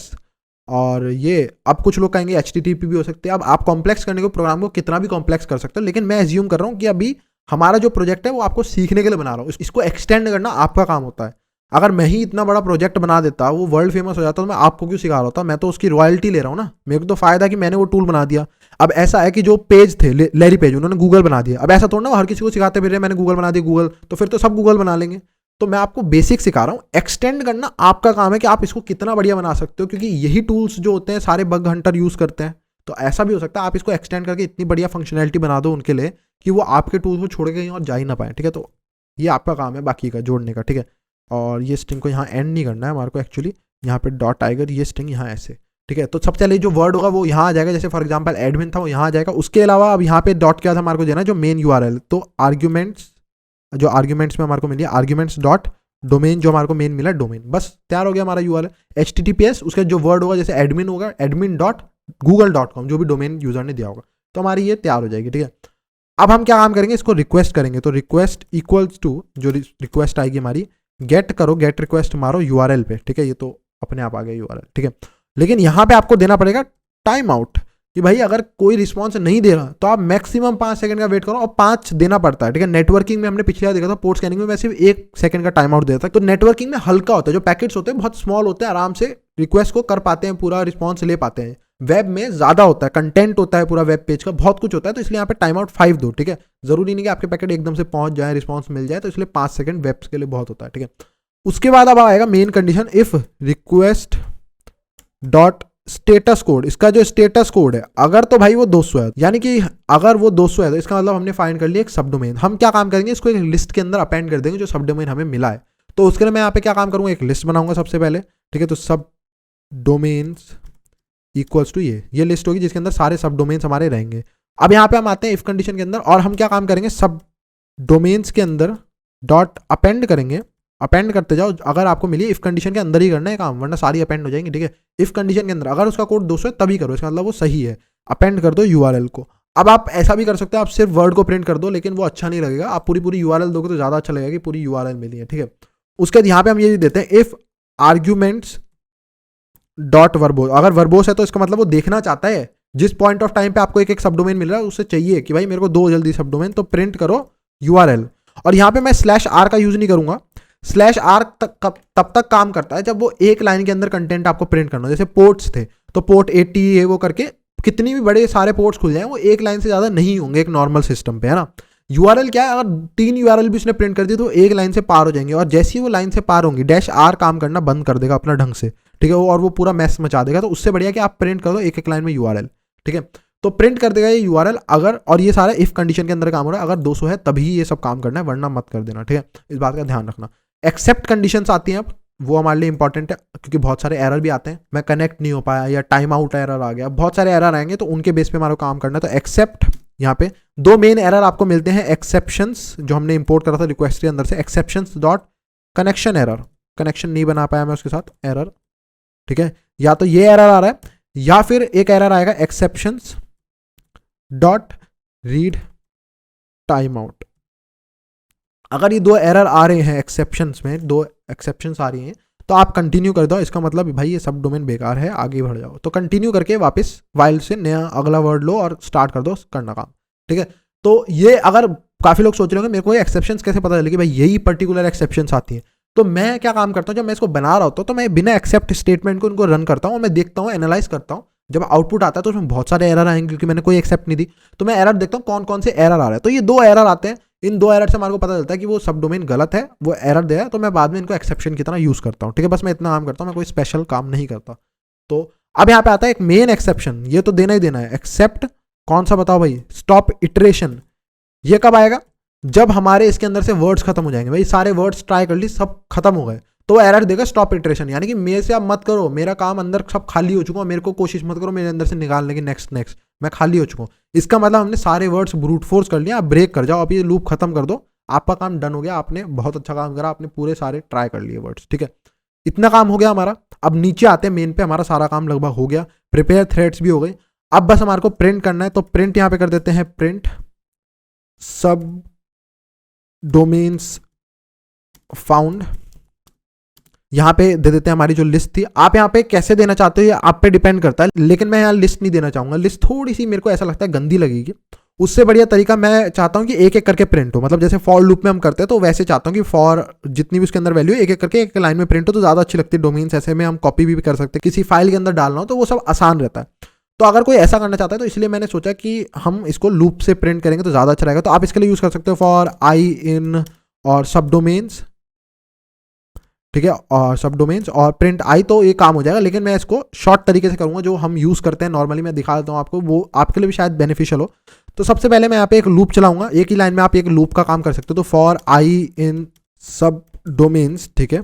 और ये अब कुछ लोग कहेंगे HTTP भी हो सकते हैं। अब आप कॉम्प्लेक्स करने को प्रोग्राम को कितना भी कॉम्प्लेक्स कर सकते हो, लेकिन मैं एज्यूम कर रहा हूँ कि अभी हमारा जो प्रोजेक्ट है वो आपको सीखने के लिए बना रहा हूँ, इसको एक्सटेंड करना आपका काम होता है। अगर मैं ही इतना बड़ा प्रोजेक्ट बना देता, वो वर्ल्ड फेमस हो जाता, तो मैं आपको क्यों सिखा रहा होता, मैं तो उसकी रॉयल्टी ले रहा हूँ ना, मेरे को तो फायदा कि मैंने वो टूल बना दिया। अब ऐसा है कि जो पेज थे लैरी पेज, उन्होंने गूगल बना दिया। अब ऐसा थोड़ा ना हर किसी को सिखाते फिर मैंने गूगल बना दिया गूगल, तो फिर तो सब गूगल बना लेंगे। तो मैं आपको बेसिक सिखा रहा हूँ, एक्सटेंड करना आपका काम है कि आप इसको कितना बढ़िया बना सकते हो, क्योंकि यही टूल्स जो होते हैं सारे बग हंटर यूज करते हैं। तो ऐसा भी हो सकता है आप इसको एक्सटेंड करके इतनी बढ़िया फंक्शनैलिटी बना दो उनके लिए कि वो आपके टूल्स को छोड़ के कहीं और जा ही ना पाए, ठीक है। तो ये आपका काम है बाकी का जोड़ने का, ठीक है। और ये स्ट्रिंग को यहाँ एंड नहीं करना है हमारे को, एक्चुअली यहाँ पे डॉट आएगा, ये स्ट्रिंग यहाँ ऐसे, ठीक है। तो सबसे पहले जो वर्ड होगा वो यहाँ आ जाएगा, जैसे फॉर एग्जांपल एडमिन था वो यहाँ आ जाएगा। उसके अलावा अब यहाँ पे डॉट क्या था हमारे को देना, जो मेन यूआरएल। तो आर्ग्यूमेंट्स, जो आर्ग्यूमेंट्स में हमारे को मिली आर्ग्यूमेंट्स डॉट डोमेन, जो हमारे को मेन मिला डोमेन, बस तैयार हो गया हमारा यूआरएल। HTTPS उसका जो वर्ड होगा, जैसे एडमिन होगा admin.google.com, जो भी डोमेन यूजर ने दिया होगा, तो हमारी ये तैयार हो जाएगी, ठीक है। अब हम क्या काम करेंगे, इसको रिक्वेस्ट करेंगे। तो रिक्वेस्ट इक्वल्स टू, जो रिक्वेस्ट आएगी हमारी, गेट करो, गेट रिक्वेस्ट मारो यूआरएल पे, ठीक है। ये तो अपने आप आ गया यूआरएल, ठीक है। लेकिन यहाँ पे आपको देना पड़ेगा टाइम आउट, कि भाई अगर कोई रिस्पॉन्स नहीं दे रहा तो आप मैक्सिमम 5 सेकंड का वेट करो, और 5 देना पड़ता है, ठीक है। नेटवर्किंग में हमने पिछले देखा था, पोर्ट स्कैनिंग में मैं सिर्फ 1 सेकंड का टाइम आउट देता था। तो नेटवर्किंग में हल्का होता है, जो पैकेट्स होते हैं बहुत स्मॉल होते हैं, आराम से रिक्वेस्ट को कर पाते हैं, पूरा रिस्पॉन्स ले पाते हैं। वेब में ज्यादा होता है, कंटेंट होता है पूरा वेब पेज का, बहुत कुछ होता है, तो इसलिए यहाँ पे टाइम आउट 5 दो, ठीक है। जरूरी नहीं कि आपके पैकेट एकदम से पहुंच जाए, रिस्पॉन्स मिल जाए, तो इसलिए 5 सेकंड वेब्स के लिए बहुत होता है, ठीक है। उसके बाद अब आएगा main condition, if request dot status code. इसका जो स्टेटस कोड है, अगर तो भाई वो 200 है, यानी कि अगर वो 200 है तो इसका मतलब हमने फाइंड कर लिया एक सब डोमेन। हम क्या काम करेंगे, इसको एक लिस्ट के अंदर अपेंड कर देंगे जो सब डोमेन हमें मिला है। तो उसके लिए मैं यहाँ पे क्या काम करूंगा, एक लिस्ट बनाऊंगा सबसे पहले, ठीक है। तो सब डोमेन्स इक्वल्स टू ये लिस्ट होगी जिसके अंदर सारे सब डोमेन्स हमारे रहेंगे। अब यहाँ पे हम आते हैं इफ कंडीशन के अंदर, और हम क्या काम करेंगे, सब डोमेन्स के अंदर डॉट अपेंड करेंगे, अपेंड करते जाओ। अगर आपको मिली इफ कंडीशन के अंदर ही करना है काम, वरना सारी अपेंड हो जाएंगी, ठीक है। इफ कंडीशन के अंदर अगर उसका कोड 200 है तभी करो, इसका मतलब वो सही है, अपेंड कर दो यूआरएल को। अब आप ऐसा भी कर सकते हो, आप सिर्फ वर्ड को प्रिंट कर दो, लेकिन वो अच्छा नहीं लगेगा। आप पूरी यूआरएल दोगे तो ज्यादा अच्छा लगेगा कि पूरी यूआरएल मिली है, ठीक है। उसके बाद यहाँ पे हम ये देते हैं, इफ आर्ग्यूमेंट्स डॉट वर्बोस। अगर वर्बोस है तो इसका मतलब वो देखना चाहता है जिस पॉइंट ऑफ टाइम पे आपको एक सब डोमेन मिल रहा है, उससे चाहिए कि भाई मेरे को 2 जल्दी सब डोमेन, तो प्रिंट करो यूआरएल। और यहाँ पे मैं /r का यूज नहीं करूंगा। /r तब तक काम करता है जब वो एक लाइन के अंदर कंटेंट आपको प्रिंट करना हो। जैसे पोर्ट्स थे, तो पोर्ट 80 है वो करके कितनी भी बड़े सारे पोर्ट्स खुल जाए, वो एक लाइन से ज्यादा नहीं होंगे एक नॉर्मल सिस्टम पे, है ना। यूआरएल क्या है, अगर 3 यूआरएल भी उसने प्रिंट कर दी तो एक लाइन से पार हो जाएंगे, और जैसे ही वो लाइन से पार होंगी -r काम करना बंद कर देगा अपना ढंग से, ठीक है। और वो पूरा मैस मचा देगा। तो उससे बढ़िया कि आप प्रिंट कर दो एक एक लाइन में यूआरएल, ठीक है। तो प्रिंट कर देगा ये यूआरएल अगर, और ये सारा इफ कंडीशन के अंदर काम हो रहा है, अगर 200 है तभी ये सब काम करना है, वरना मत कर देना, ठीक है। इस बात का ध्यान रखना। एक्सेप्ट कंडीशंस आती हैं, अब वो हमारे लिए इंपॉर्टेंट है, क्योंकि बहुत सारे एरर भी आते हैं, मैं कनेक्ट नहीं हो पाया या टाइम आउट एरर आ गया, बहुत सारे एरर आएंगे, तो उनके बेस पे हमारा काम करना है। तो एक्सेप्ट, यहाँ पे 2 मेन एरर आपको मिलते हैं, एक्सेप्शंस जो हमने इंपोर्ट करा था रिक्वेस्ट के अंदर से, exceptions dot connection error, connection नहीं बना पाया मैं उसके साथ एरर, ठीक है। या तो ये एरर आ रहा है, या फिर एक एरर आएगा exceptions dot read time out. अगर ये 2 एरर आ रहे हैं एक्सेप्शंस में, 2 एक्सेप्शंस आ रही हैं, तो आप कंटिन्यू कर दो, इसका मतलब भाई ये सब डोमेन बेकार है, आगे बढ़ जाओ। तो कंटिन्यू करके वापस वाइल से नया अगला वर्ड लो और स्टार्ट कर दो करना काम, ठीक है। तो ये अगर काफ़ी लोग सोच रहे होंगे मेरे को ये एक्सेप्शंस कैसे पता चले कि भाई यही पर्टिकुलर एक्सेप्शंस आती हैं, तो मैं क्या काम करता हूँ, जब मैं इसको बना रहा होता हूँ तो मैं बिना एक्सेप्ट स्टेटमेंट को इनको रन करता हूँ और मैं देखता हूँ, एनालाइज करता हूँ। जब आउटपुट आता है तो उसमें बहुत सारे एरर आएंगे क्योंकि मैंने कोई एक्सेप्ट नहीं दी, तो मैं एरर देखता हूँ कौन कौन से एरर आ रहे हैं। तो ये 2 एरर आते हैं, इन 2 एरर से हमारे को पता चलता है कि वो सब डोमेन गलत है, वो एरर दिया है, तो मैं बाद में इनको एक्सेप्शन की तरह यूज करता हूँ, ठीक है। बस मैं इतना काम करता हूँ, मैं कोई स्पेशल काम नहीं करता। तो अब यहाँ पे आता है एक मेन एक्सेप्शन, ये तो देना ही देना है। एक्सेप्ट कौन सा बताओ भाई, स्टॉप इटरेशन। ये कब आएगा, जब हमारे इसके अंदर से वर्ड्स खत्म हो जाएंगे। भाई सारे वर्ड्स ट्राई कर ली, सब खत्म हो गए, तो एरर देगा स्टॉप इटरेशन, यानी कि मेरे से आप मत करो, मेरा काम अंदर सब खाली हो चुका है, मेरे को कोशिश मत करो मेरे अंदर से निकालने की, नेक्स्ट नेक्स्ट मैं खाली हो चुका हूँ। इसका मतलब हमने सारे वर्ड्स ब्रूट फोर्स कर लिया, आप ब्रेक कर जाओ, अब ये लूप खत्म कर दो, आपका काम डन हो गया, आपने बहुत अच्छा काम करा, आपने पूरे सारे ट्राई कर लिए वर्ड्स, ठीक है। इतना काम हो गया हमारा। अब नीचे आते हैं मेन पे, हमारा सारा काम लगभग हो गया, प्रिपेयर थ्रेड्स भी हो गई। अब बस हमारे को प्रिंट करना है, तो प्रिंट यहाँ पे कर देते हैं, प्रिंट सब डोमेन्स फाउंड। यहाँ पे दे देते हैं हमारी जो लिस्ट थी। आप यहाँ पे कैसे देना चाहते हो ये आप पे डिपेंड करता है, लेकिन मैं यहाँ लिस्ट नहीं देना चाहूंगा, लिस्ट थोड़ी सी मेरे को ऐसा लगता है गंदी लगेगी। उससे बढ़िया तरीका मैं चाहता हूँ कि एक एक करके प्रिंट हो, मतलब जैसे फॉर लूप में हम करते हैं तो वैसे चाहता हूँ कि फॉर जितनी भी उसके अंदर वैल्यू एक एक करके एक लाइन में प्रिंट हो, तो ज़्यादा अच्छी लगती है। डोमेन्स ऐसे में हम कॉपी भी कर सकते हैं, किसी फाइल के अंदर डालना हो तो वो सब आसान रहता है। तो अगर कोई ऐसा करना चाहता है तो इसलिए मैंने सोचा कि हम इसको लूप से प्रिंट करेंगे तो ज़्यादा अच्छा रहेगा। तो आप इसके लिए यूज़ कर सकते हो फॉर आई इन और सब डोमेन्स, ठीक है, और सब डोमेन्स और प्रिंट आई, तो ये काम हो जाएगा। लेकिन मैं इसको शॉर्ट तरीके से करूंगा, जो हम यूज़ करते हैं नॉर्मली, मैं दिखा देता हूँ आपको, वो आपके लिए भी शायद बेनिफिशियल हो। तो सबसे पहले मैं यहाँ पे एक लूप चलाऊंगा, एक ही लाइन में आप एक लूप का काम कर सकते हो। तो फॉर आई इन सब डोमेन्स, ठीक है,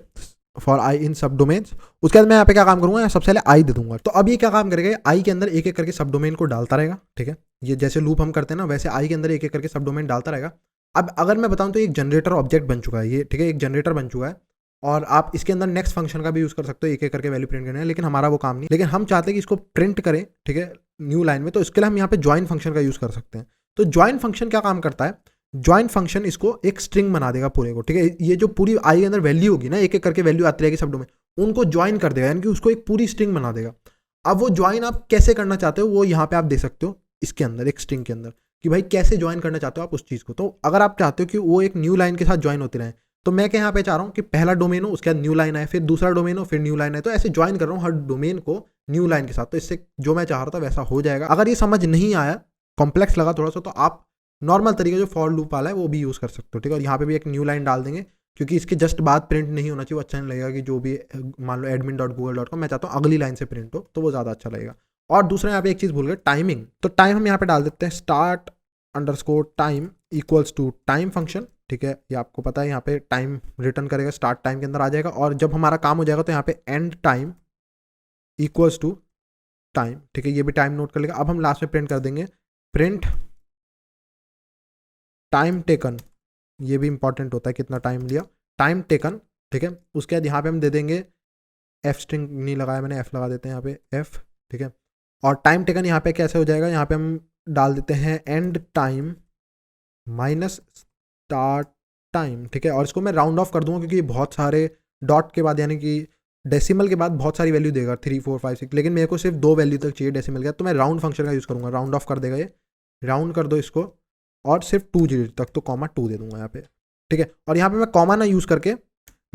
फॉर आई इन सब डोमेन्स। उसके बाद मैं यहाँ पे क्या काम करूंगा, सबसे पहले आई दे दूंगा। तो अब ये क्या काम करेगा, आई के अंदर एक एक करके सब डोमेन को डालता रहेगा, ठीक है। ये जैसे लूप हम करते हैं ना, वैसे आई के अंदर एक एक करके सब डोमेन डालता रहेगा। अब अगर मैं बताऊं तो एक जनरेटर ऑब्जेक्ट बन चुका है ये, ठीक है, एक जनरेटर बन चुका है। और आप इसके अंदर नेक्स्ट फंक्शन का भी यूज़ कर सकते हो, एक एक करके वैल्यू प्रिंट करना है, लेकिन हमारा वो काम नहीं। लेकिन हम चाहते हैं कि इसको प्रिंट करें, ठीक है, न्यू लाइन में, तो इसके लिए हम यहाँ पे ज्वाइन फंक्शन का यूज़ कर सकते हैं। तो ज्वाइन फंक्शन क्या काम करता है, ज्वाइन फंक्शन इसको एक स्ट्रिंग बना देगा पूरे को, ठीक है। ये जो पूरी आई के अंदर वैल्यू होगी ना, एक एक करके वैल्यू आती रहेगी सब डोमेन, उनको ज्वाइन कर देगा, यानी कि उसको एक पूरी स्ट्रिंग बना देगा। अब वो ज्वाइन आप कैसे करना चाहते हो वो यहाँ पे आप दे सकते हो, इसके अंदर एक स्ट्रिंग के अंदर, कि भाई कैसे ज्वाइन करना चाहते हो आप उस चीज़ को। तो अगर आप चाहते हो कि वो एक न्यू लाइन के साथ ज्वाइन होते रहे, तो मैं क्या यहाँ पे चाह रहा हूँ कि पहला डोमेन हो, उसके बाद न्यू लाइन आए, फिर दूसरा डोमेन हो, फिर न्यू लाइन आए, तो ऐसे ज्वाइन कर रहा हूँ हर डोमेन को न्यू लाइन के साथ। तो इससे जो मैं चाह रहा था वैसा हो जाएगा। अगर ये समझ नहीं आया, कॉम्प्लेक्स लगा थोड़ा सा, तो आप नॉर्मल तरीके जो फॉर लूप वाला है वो भी यूज़ कर सकते हो, ठीक है। और यहाँ पे भी एक न्यू लाइन डाल देंगे, क्योंकि इसके जस्ट बाद प्रिंट नहीं होना चाहिए, वो अच्छा नहीं लगेगा कि जो भी मान लो admin.google.com, मैं चाहता हूँ अगली लाइन से प्रिंट हो, तो वो ज़्यादा अच्छा लगेगा। और दूसरा यहाँ पे एक चीज़ भूल गए, टाइमिंग। तो टाइम हम यहाँ पे डाल देते हैं start underscore time equals to time function, ठीक है। ये आपको पता है यहाँ पे टाइम रिटर्न करेगा, स्टार्ट टाइम के अंदर आ जाएगा। और जब हमारा काम हो जाएगा तो यहाँ पे end time equals to time, ठीक है, ये भी टाइम नोट कर लेगा। अब हम लास्ट में प्रिंट कर देंगे प्रिंट टाइम टेकन, ये भी इंपॉर्टेंट होता है कितना टाइम लिया, टाइम टेकन, ठीक है। उसके बाद यहाँ पे हम दे देंगे एफ, स्ट्रिंग नहीं लगाया मैंने, एफ लगा देते हैं यहाँ पे एफ, ठीक है। और टाइम टेकन यहाँ पे कैसे हो जाएगा, यहाँ पे हम डाल देते हैं and time minus start time, ठीक है। और इसको मैं राउंड ऑफ कर दूंगा क्योंकि बहुत सारे डॉट के बाद, यानी कि डेसिमल के बाद बहुत सारी वैल्यू देगा, 3 4 5 6, लेकिन मेरे को सिर्फ 2 वैल्यू तक चाहिए डेसिमल के, तो मैं राउंड फंक्शन का यूज़ करूँगा, राउंड ऑफ कर देगा ये, राउंड कर दो इसको, और सिर्फ 2 डिजिट तक, तो कॉमा 2 दे दूंगा यहाँ पे, ठीक है। और यहाँ पे मैं कॉमा ना यूज़ करके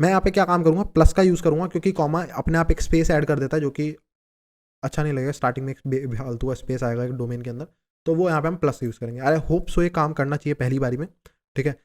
मैं यहाँ पे क्या काम करूँगा, प्लस का यूज़ करूँगा, क्योंकि कॉमा अपने आप एक स्पेस ऐड कर देता है, जो कि अच्छा नहीं लगेगा, स्टार्टिंग में एक फालतू का स्पेस आएगा एक डोमेन के अंदर, तो वो यहाँ पे हम प्लस यूज़ करेंगे। अरे होप सो ये काम करना चाहिए पहली बारी में, ठीक है,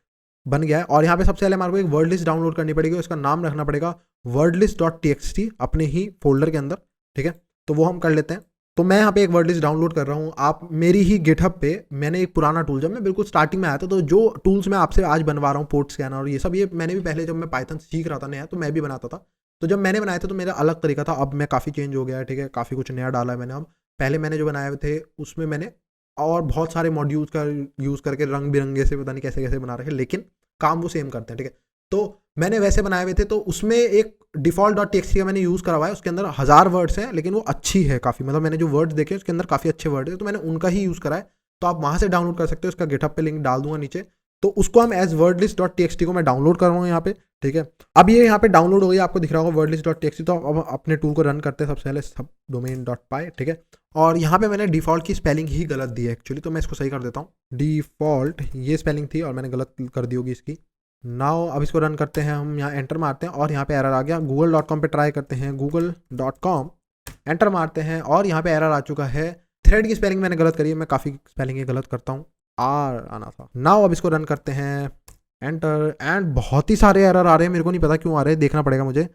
बन गया है। और यहाँ पे सबसे पहले हमारे को एक वर्ड लिस्ट डाउनलोड करनी पड़ेगी, उसका नाम रखना पड़ेगा wordlist.txt अपने ही फोल्डर के अंदर, ठीक है। तो वो हम कर लेते हैं। तो मैं यहाँ पे एक वर्ड लिस्ट डाउनलोड कर रहा हूँ, आप मेरी ही गिटहब पे, मैंने एक पुराना टूल, जब मैं बिल्कुल स्टार्टिंग में आया था, तो जो टूल्स मैं आपसे आज बनवा रहा हूँ, पोर्ट स्कैनर और ये सब, ये मैंने भी पहले जब मैं पाइथन सीख रहा था नया, तो मैं भी बनाता था। तो जब मैंने बनाया था तो मेरा अलग तरीका था, अब मैं काफ़ी चेंज हो गया है, ठीक है, काफ़ी कुछ नया डाला है मैंने। अब पहले मैंने जो बनाए थे उसमें मैंने और बहुत सारे मॉड्यूल्स का यूज़ करके रंग बिरंगे से पता नहीं कैसे कैसे बना रखे, लेकिन काम वो सेम करते हैं, ठीक है। तो मैंने वैसे बनाए हुए थे, तो उसमें एक default.txt का मैंने यूज़ करवाया, उसके अंदर 1000 वर्ड्स हैं, लेकिन वो अच्छी है काफ़ी, मतलब मैंने जो वर्ड्स देखे उसके अंदर काफ़ी अच्छे वर्ड है, तो मैंने उनका ही यूज़ करा है। तो आप वहाँ से डाउनलोड कर सकते हो, उसका गिटहब पे लिंक डाल दूंगा नीचे। तो उसको हम एज wordlist.txt को मैं डाउनलोड कर रहा हूँ यहाँ पे, ठीक है। अब ये यहाँ पे डाउनलोड हो गई, आपको दिख रहा होगा wordlist.txt। तो अब अपने टूल को रन करते हैं सबसे पहले subdomain.py, ठीक है। और यहाँ पे मैंने डिफ़ॉल्ट की स्पेलिंग ही गलत दी है एक्चुअली, तो मैं इसको सही कर देता हूँ। डिफ़ॉल्ट ये स्पेलिंग थी और मैंने गलत कर दी होगी इसकी। नाउ अब इसको रन करते हैं हम, यहाँ एंटर मारते हैं और यहाँ पे एरर आ गया। google.com पे ट्राई करते हैं, google.com एंटर मारते हैं और यहाँ पे एरर आ चुका है। थ्रेड की स्पेलिंग मैंने गलत करी है, मैं काफ़ी स्पेलिंग गलत करता हूँ, आर आना था। नाउ अब इसको रन करते हैं, एंटर, एंड बहुत ही सारे एरर आ रहे हैं, मेरे को नहीं पता क्यों आ रहे हैं, देखना पड़ेगा मुझे।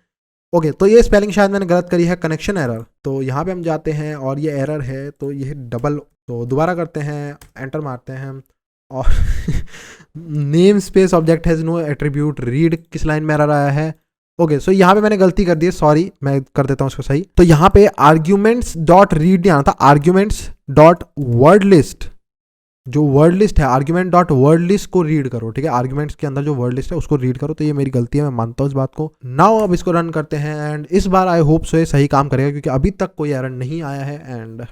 ओके, तो ये स्पेलिंग शायद मैंने गलत करी है, कनेक्शन एरर। तो यहाँ पे हम जाते हैं और ये एरर है, तो ये डबल, तो दोबारा करते हैं, एंटर मारते हैं और namespace object has no attribute, read किस लाइन में एरर आया है। ओके, सो यहाँ पे मैंने गलती कर दी है, सॉरी, मैं कर देता हूँ उसको सही। तो यहाँ पे आर्ग्यूमेंट्स डॉट रीड नहीं आना था, आर्ग्यूमेंट्स डॉट वर्ड लिस्ट, जो वर्ड लिस्ट है आर्ग्यूमेंट डॉट वर्ड लिस्ट को रीड करो, ठीक है। आर्ग्यूमेंट्स के अंदर जो वर्ड लिस्ट है उसको रीड करो। तो ये मेरी गलती है, मैं मानता हूँ इस बात को। नाउ अब इसको रन करते हैं एंड इस बार आई होप सो ये सही काम करेगा, क्योंकि अभी तक कोई एरर नहीं आया है। एंड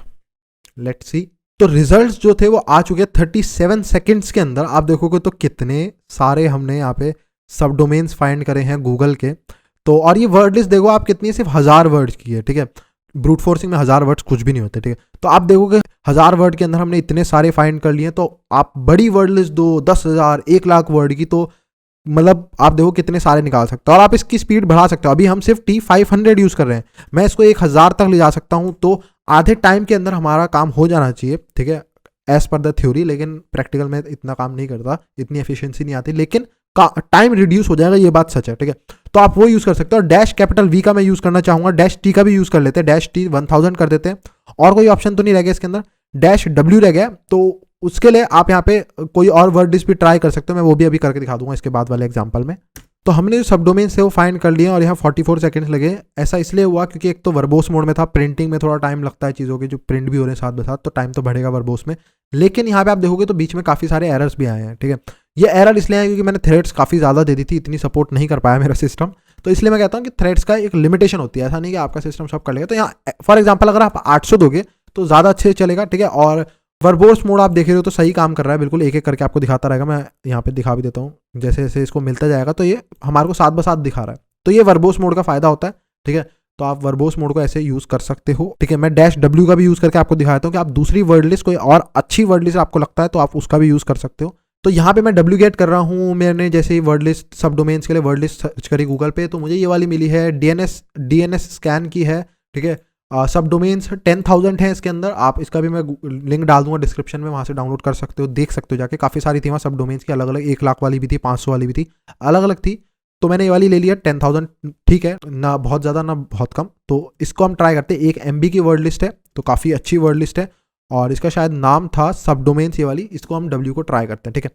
लेट्स सी, तो रिजल्ट्स जो थे वो आ चुके हैं 37 सेकेंड्स के अंदर। आप देखोगे तो कितने सारे हमने यहाँ पे सब डोमेन्स फाइंड करे हैं गूगल के। तो और ये वर्ड लिस्ट देखो आप कितनी, सिर्फ 1000 वर्ड्स की है, ठीक है। ब्रूट फोर्सिंग में 1000 वर्ड्स कुछ भी नहीं होते, ठीक है। तो आप देखोगे 1000 वर्ड के अंदर हमने इतने सारे फाइंड कर लिए। तो आप बड़ी वर्ड लिस्ट दो 10,000 1,00,000 वर्ड की, तो मतलब आप देखो कितने सारे निकाल सकते हो। और आप इसकी स्पीड बढ़ा सकते हो। अभी हम सिर्फ T500 यूज़ कर रहे हैं, मैं इसको 1000 तक ले जा सकता हूँ। तो आधे टाइम के अंदर हमारा काम हो जाना चाहिए, ठीक है, एज पर द थ्योरी। लेकिन प्रैक्टिकल में इतना काम नहीं करता, इतनी एफिशिएंसी नहीं आती, लेकिन टाइम रिड्यूस हो जाएगा, ये बात सच है, ठीक है। तो आप वो यूज़ कर सकते हो। डैश कैपिटल वी का मैं यूज़ करना चाहूँगा, डैश टी का भी यूज़ कर लेते हैं, डैश टी 1000 कर देते हैं। और कोई ऑप्शन तो नहीं रह गया इसके अंदर, डैश डब्ल्यू रह गया। तो उसके लिए आप यहाँ पे कोई और वर्ड लिस्ट भी ट्राई कर सकते हो, मैं वो भी अभी करके दिखा दूंगा इसके बाद वाले एग्जाम्पल में। तो हमने जो सब डोमेन से वो फाइंड कर लिए और यहाँ 44 सेकंड्स लगे। ऐसा इसलिए हुआ क्योंकि एक तो वर्बोस मोड में था, प्रिंटिंग में थोड़ा टाइम लगता है चीज़ों के, जो प्रिंट भी हो रहे हैं साथ में साथ, तो टाइम तो बढ़ेगा वर्बोस में। लेकिन यहाँ पे आप देखोगे तो बीच में काफ़ी सारे एरर्स भी आए हैं, ठीक है। ये एरर इसलिए है क्योंकि मैंने थ्रेड्स काफ़ी ज़्यादा दे दी थी, इतनी सपोर्ट नहीं कर पाया मेरा सिस्टम। तो इसलिए मैं कहता हूँ कि थ्रेड्स का एक लिमिटेशन होती है, ऐसा नहीं कि आपका सिस्टम सब कर लेगा। तो यहाँ फॉर एग्जाम्पल अगर आप 800 दोगे तो ज़्यादा अच्छे से चलेगा, ठीक है। और वर्बोस मोड आप देख रहे हो तो सही काम कर रहा है, बिल्कुल एक एक करके आपको दिखाता रहेगा। मैं यहाँ पे दिखा भी देता हूँ, जैसे जैसे इसको मिलता जाएगा तो ये हमारे को 7/7 दिखा रहा है। तो ये वर्बोस मोड का फ़ायदा होता है, ठीक है। तो आप वर्बोस मोड को ऐसे यूज़ कर सकते हो, ठीक है। मैं डैश डब्ल्यू का भी यूज़ करके आपको दिखाता हूँ कि आप दूसरी वर्ड लिस्ट कोई और अच्छी वर्ड लिस्ट आपको लगता है तो आप उसका भी यूज़ कर सकते हो। तो यहाँ पे मैं डब्ल्यू गेट कर रहा हूँ, मैंने जैसे ही वर्ड लिस्ट सब डोमेन्स के लिए वर्ड लिस्ट सर्च करी गूगल पे, तो मुझे ये वाली मिली है, DNS स्कैन की है, ठीक है। सब डोमेन्स 10,000 है इसके अंदर। आप इसका भी मैं लिंक डाल दूंगा डिस्क्रिप्शन में, वहाँ से डाउनलोड कर सकते हो, देख सकते हो जाके। काफ़ी सारी थी वहाँ सब डोमेन्स की, अलग अलग, 1,00,000 वाली भी थी, 500 वाली भी थी, अलग अलग थी। तो मैंने ये वाली ले लिया 10,000, ठीक है, ना बहुत ज़्यादा ना बहुत कम। तो इसको हम ट्राई करते हैं। 1 MB की वर्ड लिस्ट है, तो काफ़ी अच्छी वर्ड लिस्ट है और इसका शायद नाम था सब डोमेन्स ये वाली। इसको हम W को ट्राई करते हैं, ठीक है।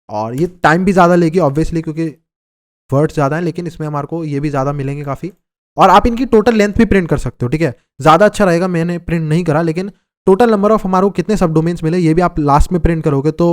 और ये टाइम भी ज़्यादा लेगी ऑब्वियसली, क्योंकि वर्ड्स ज़्यादा हैं, लेकिन इसमें हमारे को ये भी ज़्यादा मिलेंगे काफ़ी। और आप इनकी टोटल लेंथ भी प्रिंट कर सकते हो, ठीक है। ज़्यादा अच्छा रहेगा, मैंने प्रिंट नहीं करा, लेकिन टोटल नंबर ऑफ हमारे को कितने सब डोमेन्स मिले ये भी आप लास्ट में प्रिंट करोगे तो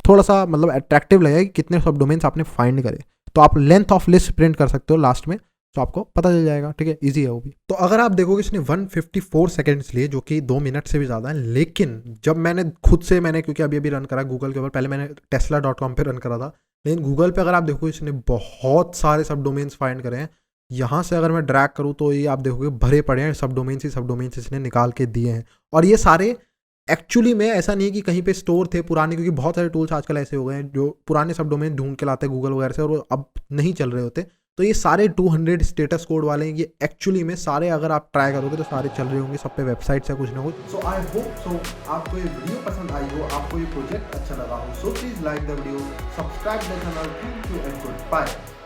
थोड़ा सा मतलब अट्रैक्टिव लगेगा कि कितने सब डोमेन्स आपने फाइंड करे। तो आप लेंथ ऑफ लिस्ट प्रिंट कर सकते हो लास्ट में, तो आपको पता चल जाएगा, ठीक है। इजी है वो भी। तो अगर आप देखोगे इसने 154 सेकंड्स लिए, जो कि 2 मिनट से भी ज़्यादा है। लेकिन जब मैंने खुद से क्योंकि अभी रन करा गूगल के ऊपर, पहले मैंने tesla.com पे रन करा था, लेकिन गूगल पे अगर आप देखो इसने बहुत सारे सब डोमेन्स फाइंड करे हैं। यहाँ से अगर मैं ड्रैग करूँ तो ये आप देखोगे भरे पड़े हैं, सब डोमेन्स इसने निकाल के दिए हैं। और ये सारे एक्चुअली में ऐसा नहीं है कि कहीं पे स्टोर थे पुराने, क्योंकि बहुत सारे टूल्स आजकल ऐसे हो गए हैं जो पुराने सब डोमेन ढूंढ के लाते हैं गूगल वगैरह से, और वो अब नहीं चल रहे होते। तो ये सारे 200 स्टेटस कोड वाले हैं, ये एक्चुअली में सारे अगर आप ट्राई करोगे तो सारे चल रहे होंगे, सब पे वेबसाइट्स है कुछ ना कुछ। सो आई होप सो आपको ये वीडियो पसंद आई हो, आपको ये प्रोजेक्ट अच्छा लगा हो। So please like the video, subscribe the channel. Thank you and good bye.